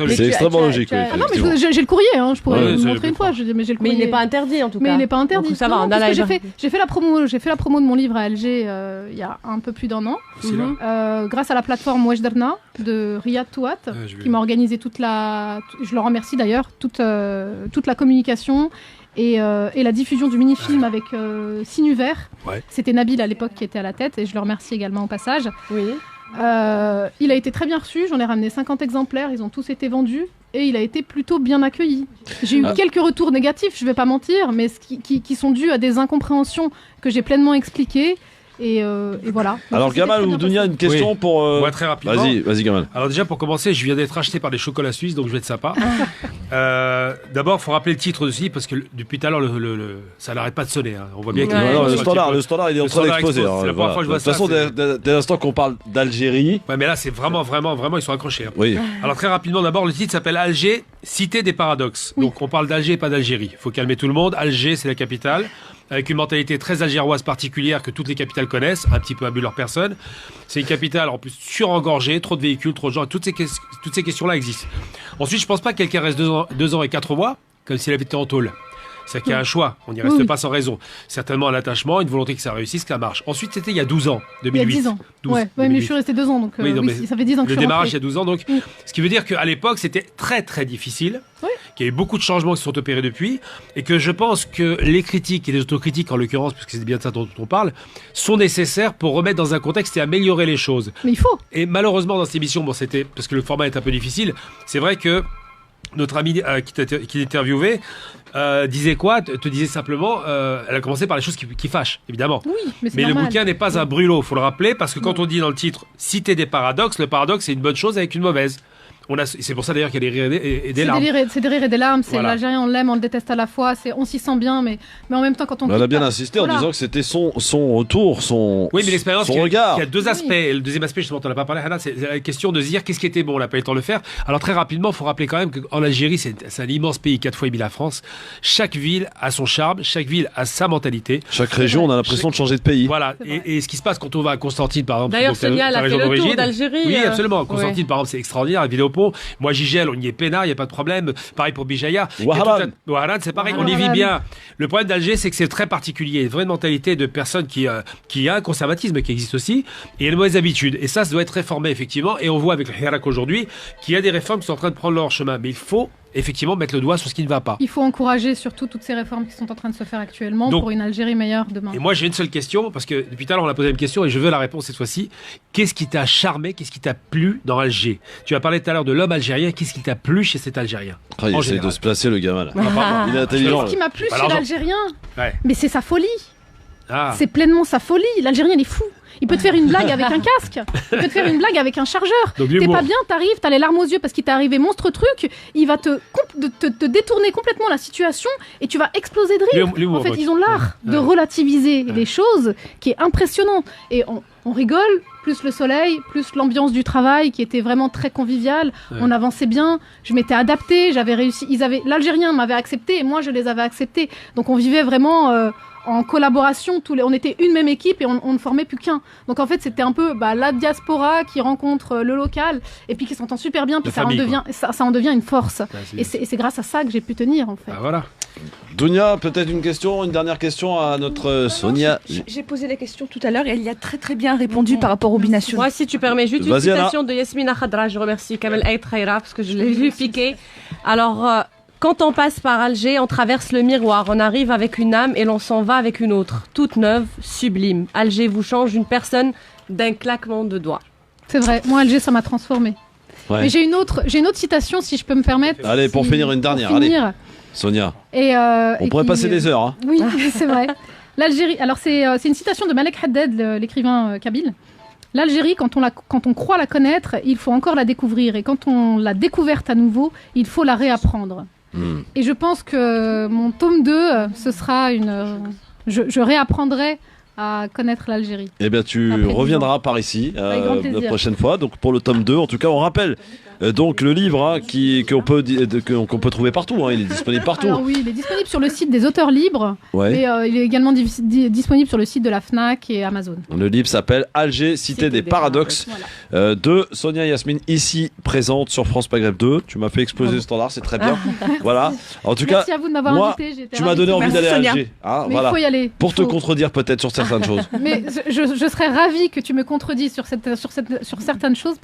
Speaker 1: C'est extrêmement logique.
Speaker 4: Ah non, mais j'ai le courrier, hein, je pourrais
Speaker 1: Ouais,
Speaker 4: vous
Speaker 1: ça,
Speaker 4: montrer une fois. Mais j'ai le
Speaker 3: Mais il
Speaker 4: courrier.
Speaker 3: n'est pas interdit en tout cas.
Speaker 4: Mais il n'est pas interdit.
Speaker 3: Donc, ça va,
Speaker 4: Non,
Speaker 3: on a
Speaker 4: parce
Speaker 3: la
Speaker 4: que j'ai fait la promo de mon livre à Alger il y a un peu plus d'un an, grâce à la plateforme Wajdarna de Riyad Touat, qui m'a organisé je le remercie d'ailleurs, toute la communication et la diffusion du mini-film avec Sinuver.
Speaker 7: Ouais.
Speaker 4: C'était Nabil à l'époque qui était à la tête et je le remercie également au passage.
Speaker 3: Oui.
Speaker 4: Il a été très bien reçu, j'en ai ramené 50 exemplaires, ils ont tous été vendus et il a été plutôt bien accueilli. J'ai eu quelques retours négatifs, je vais pas mentir, mais qui sont dus à des incompréhensions que j'ai pleinement expliquées. Et voilà.
Speaker 1: Alors Gamal ou Dounia, une question pour...
Speaker 7: Moi, très rapidement.
Speaker 1: Vas-y Gamal.
Speaker 7: Alors déjà, pour commencer, je viens d'être acheté par des chocolats suisses, donc je vais être sympa. D'abord, il faut rappeler le titre de ce livre, parce que depuis tout à l'heure, ça n'arrête pas de sonner. Hein. On voit bien que
Speaker 1: le standard, il est en train d'exploser.
Speaker 7: C'est la première fois que je vois
Speaker 1: De toute façon, dès l'instant qu'on parle d'Algérie...
Speaker 7: Ouais, mais là, c'est vraiment, ils sont accrochés. Hein.
Speaker 1: Oui.
Speaker 7: Alors très rapidement, d'abord, le titre s'appelle Alger, cité des paradoxes. Oui. Donc on parle d'Alger et pas d'Algérie. Il faut calmer tout le monde. Alger, c'est la capitale, avec une mentalité très algéroise particulière que toutes les capitales connaissent, un petit peu à but leur personne. C'est une capitale en plus surengorgée, trop de véhicules, trop de gens, toutes ces questions-là existent. Ensuite, je pense pas que quelqu'un reste 2 ans et 4 mois, comme s'il avait été en tôle. C'est qu'il y a un choix, on n'y reste pas sans raison. Certainement un attachement, une volonté que ça réussisse, que ça marche. Ensuite, c'était il y a 12 ans, 2008.
Speaker 4: Il y a 10 ans.
Speaker 7: 2008.
Speaker 4: Mais je suis resté 2 ans, donc ça fait 10 ans que je suis
Speaker 7: Le démarrage il y
Speaker 4: rentrée.
Speaker 7: a 12 ans, donc ce qui veut dire qu'à l'époque, c'était très très difficile, qu'il y a eu beaucoup de changements qui se sont opérés depuis, et que je pense que les critiques et les autocritiques, en l'occurrence, puisque c'est bien de ça dont on parle, sont nécessaires pour remettre dans un contexte et améliorer les choses.
Speaker 4: Mais il faut.
Speaker 7: Et malheureusement, dans cette émission, bon, c'était parce que le format est un peu difficile, c'est vrai que notre amie qui t'interviewait disait quoi? Te disait simplement, elle a commencé par les choses qui fâchent, évidemment.
Speaker 4: Oui, mais
Speaker 7: le
Speaker 4: normal.
Speaker 7: bouquin n'est pas un brûlot, faut le rappeler, parce que quand on dit dans le titre citer des paradoxes, le paradoxe c'est une bonne chose avec une mauvaise. C'est pour ça d'ailleurs qu'il y a des rires et des larmes.
Speaker 4: C'est des rires et des larmes. C'est
Speaker 7: Voilà.
Speaker 4: l'Algérien, on l'aime, on le déteste à la fois. On s'y sent bien, mais en même temps, quand on.
Speaker 1: Elle a bien insisté en disant que c'était son retour,
Speaker 7: Oui, mais l'expérience,
Speaker 1: son
Speaker 7: il
Speaker 1: regard.
Speaker 7: y a 2 aspects. Et le deuxième aspect, justement, on n'en a pas parlé, Hana, c'est la question de se dire qu'est-ce qui était bon. On n'a pas eu le temps de le faire. Alors, très rapidement, il faut rappeler quand même qu'en Algérie, c'est un immense pays, 4 fois et demi la France. Chaque ville a son charme, chaque ville a sa mentalité.
Speaker 1: Chaque région, on a l'impression de changer de pays.
Speaker 7: Voilà. Et ce qui se passe quand on va à Constantine, par exemple.
Speaker 3: D'ailleurs,
Speaker 7: donc,
Speaker 3: Sonia, elle
Speaker 7: ta
Speaker 3: a fait
Speaker 7: région
Speaker 3: le tour
Speaker 7: d'origine.
Speaker 3: d'Algérie.
Speaker 7: Oui, absolument. Constantine,
Speaker 3: Ouais.
Speaker 7: par exemple, c'est extraordinaire. La Vidéopont. Moi, j'y gèle, on y est peinard, il n'y a pas de problème. Pareil pour Bijaya.
Speaker 1: Ouaharan.
Speaker 7: Ouaharan, c'est pareil, on y
Speaker 4: Ouaharan.
Speaker 7: vit bien. Le problème d'Alger, c'est que c'est très particulier. Il y a une vraie mentalité de personnes qui a un conservatisme qui existe aussi, et il y a une mauvaise habitude. Et ça doit être réformé, effectivement. Et on voit avec le Hirak aujourd'hui qu'il y a des réformes qui sont en train de prendre leur chemin. Mais il faut effectivement mettre le doigt sur ce qui ne va pas.
Speaker 4: Il faut encourager surtout toutes ces réformes qui sont en train de se faire actuellement
Speaker 7: Donc,
Speaker 4: pour une Algérie meilleure demain.
Speaker 7: Et moi, j'ai une seule question, parce que depuis tout à l'heure, on a posé une question et je veux la réponse cette fois-ci. Qu'est-ce qui t'a charmé, qu'est-ce qui t'a plu dans Alger? Tu as parlé tout à l'heure de l'homme algérien. Qu'est-ce qui t'a plu chez cet Algérien?
Speaker 1: Il
Speaker 7: En
Speaker 1: essaie
Speaker 7: général.
Speaker 1: de se placer, le gamin. Là.
Speaker 7: Ah.
Speaker 1: Il est intelligent.
Speaker 4: Ce qui m'a plu
Speaker 7: Pas
Speaker 4: chez
Speaker 7: l'argent.
Speaker 4: l'Algérien,
Speaker 7: Ouais.
Speaker 4: mais c'est sa folie.
Speaker 7: Ah.
Speaker 4: C'est pleinement sa folie. L'Algérien, il est fou. Il peut te faire une blague avec un casque. Il peut te faire une blague avec un chargeur.
Speaker 7: Donc,
Speaker 4: T'es
Speaker 7: l'humour.
Speaker 4: pas bien, t'arrives, t'as les larmes aux yeux parce qu'il t'est arrivé monstre truc. Il va te détourner complètement la situation et tu vas exploser de rire.
Speaker 7: L'humour,
Speaker 4: En fait,
Speaker 7: donc.
Speaker 4: ils ont l'art de relativiser les choses qui est impressionnant. Et on rigole, plus le soleil, plus l'ambiance du travail qui était vraiment très conviviale.
Speaker 7: Ouais.
Speaker 4: On avançait bien. Je m'étais adaptée, j'avais réussi. L'Algérien m'avait accepté et moi je les avais acceptés. Donc on vivait vraiment en collaboration. On était une même équipe et on ne formait plus qu'un. Donc en fait c'était un peu la diaspora qui rencontre le local et puis qui s'entend super bien. Puis
Speaker 7: La famille,
Speaker 4: ça en devient une force.
Speaker 7: c'est
Speaker 4: Et c'est grâce à ça que j'ai pu tenir en fait.
Speaker 7: Ah, voilà.
Speaker 1: Dounia, peut-être une dernière question à notre Sonia.
Speaker 6: J'ai posé la question tout à l'heure et elle y a très très bien répondu par rapport aux binationaux.
Speaker 3: Moi, si tu permets, juste une
Speaker 1: Vas-y, Anna.
Speaker 3: citation de Yasmina Khadra. Je remercie Kamel Aït Khaira parce que je l'ai vu piquer. Alors, quand on passe par Alger, on traverse le miroir. On arrive avec une âme et l'on s'en va avec une autre. Toute neuve, sublime. Alger vous change une personne d'un claquement de doigts.
Speaker 4: C'est vrai, moi Alger ça m'a transformée.
Speaker 1: Ouais.
Speaker 4: Mais j'ai une autre citation si je peux me permettre.
Speaker 1: Allez, pour finir une dernière, allez. Sonia, on pourrait passer des heures. Hein.
Speaker 4: Oui, c'est vrai. L'Algérie, alors c'est une citation de Malek Haddad, l'écrivain kabyle. L'Algérie, quand on croit la connaître, il faut encore la découvrir. Et quand on l'a découverte à nouveau, il faut la réapprendre. Et je pense que mon tome 2, ce sera je réapprendrai à connaître l'Algérie.
Speaker 1: Eh bien, tu reviendras par ici la prochaine fois. Donc, pour le tome 2, en tout cas, on rappelle donc le livre hein, qu'on peut trouver partout. Hein, il est disponible partout.
Speaker 4: Alors oui, il est disponible sur le site des auteurs libres.
Speaker 1: Ouais.
Speaker 4: Mais il est également disponible sur le site de la Fnac et Amazon.
Speaker 1: Le livre s'appelle Alger, Cité des Paradoxes de Sonia Yasmine, ici présente sur France Maghreb 2. Tu m'as fait exploser le standard, c'est très bien. Voilà. En tout
Speaker 4: Merci
Speaker 1: cas,
Speaker 4: à vous de m'avoir invité.
Speaker 1: Tu m'as donné envie d'aller à Alger. Hein,
Speaker 4: mais
Speaker 1: voilà.
Speaker 4: il faut y aller.
Speaker 1: Pour te contredire peut-être sur certaines choses.
Speaker 4: Mais je serais ravie que tu me contredises sur certaines choses,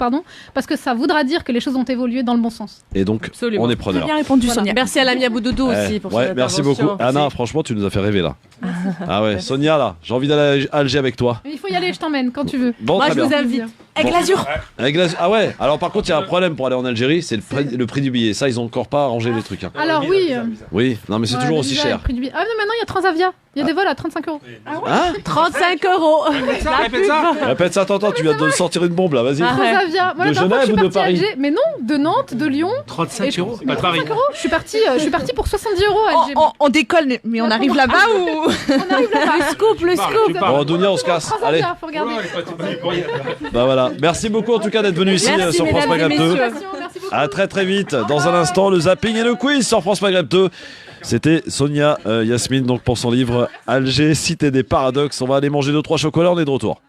Speaker 4: parce que ça voudra dire que les choses ont évolué dans le bon sens.
Speaker 1: Et donc, on est preneur.
Speaker 6: Bien répondu,
Speaker 3: Voilà.
Speaker 6: Sonia.
Speaker 3: Merci à l'ami Aboudoudou aussi pour son
Speaker 1: merci
Speaker 3: intervention.
Speaker 1: beaucoup. Anna, franchement, tu nous as fait rêver là. Ah ouais, Sonia là, j'ai envie d'aller à Alger avec toi.
Speaker 4: Mais il faut y aller, je t'emmène quand tu veux.
Speaker 1: Bon,
Speaker 3: Moi,
Speaker 1: très
Speaker 3: je
Speaker 1: bien.
Speaker 3: vous invite.
Speaker 6: Avec l'azur.
Speaker 1: Avec ah ouais, alors par contre, il y a un problème pour aller en Algérie, c'est le prix du billet. Ça, ils ont encore pas arrangé les trucs. Hein.
Speaker 4: Alors oui.
Speaker 1: Oui, non mais c'est toujours aussi cher.
Speaker 4: Ah non, maintenant il y a Transavia. Il y a des vols à 35 €.
Speaker 1: Hein
Speaker 3: 35 €.
Speaker 7: Répète ça.
Speaker 1: Répète ça, attends, tu viens de sortir une bombe là, vas-y.
Speaker 4: Transavia. Moi,
Speaker 1: De
Speaker 4: la dernière fois,
Speaker 1: Genève ou de
Speaker 4: je suis partie à
Speaker 1: Paris
Speaker 4: Alger, mais non, de Nantes, de Lyon.
Speaker 7: 35 €.
Speaker 4: Mais
Speaker 7: Pas de Paris.
Speaker 4: 35 €. Je suis partie pour 70 € à Alger.
Speaker 6: On décolle, mais on arrive là-bas ou
Speaker 4: On arrive là-bas.
Speaker 3: Le scoop.
Speaker 1: Bon, Dounia, on se casse. Allez,
Speaker 4: Transavia, faut regarder.
Speaker 1: bah voilà. Merci beaucoup en tout cas d'être venu ici
Speaker 3: Merci,
Speaker 1: sur France
Speaker 3: mesdames et
Speaker 1: Maghreb 2.
Speaker 3: messieurs.
Speaker 4: Merci beaucoup.
Speaker 1: À très très vite. Dans un instant, le zapping et le quiz sur France Maghreb 2. C'était Sonia Yasmine donc pour son livre Alger, Cité des Paradoxes. On va aller manger 2-3 chocolats, on est de retour.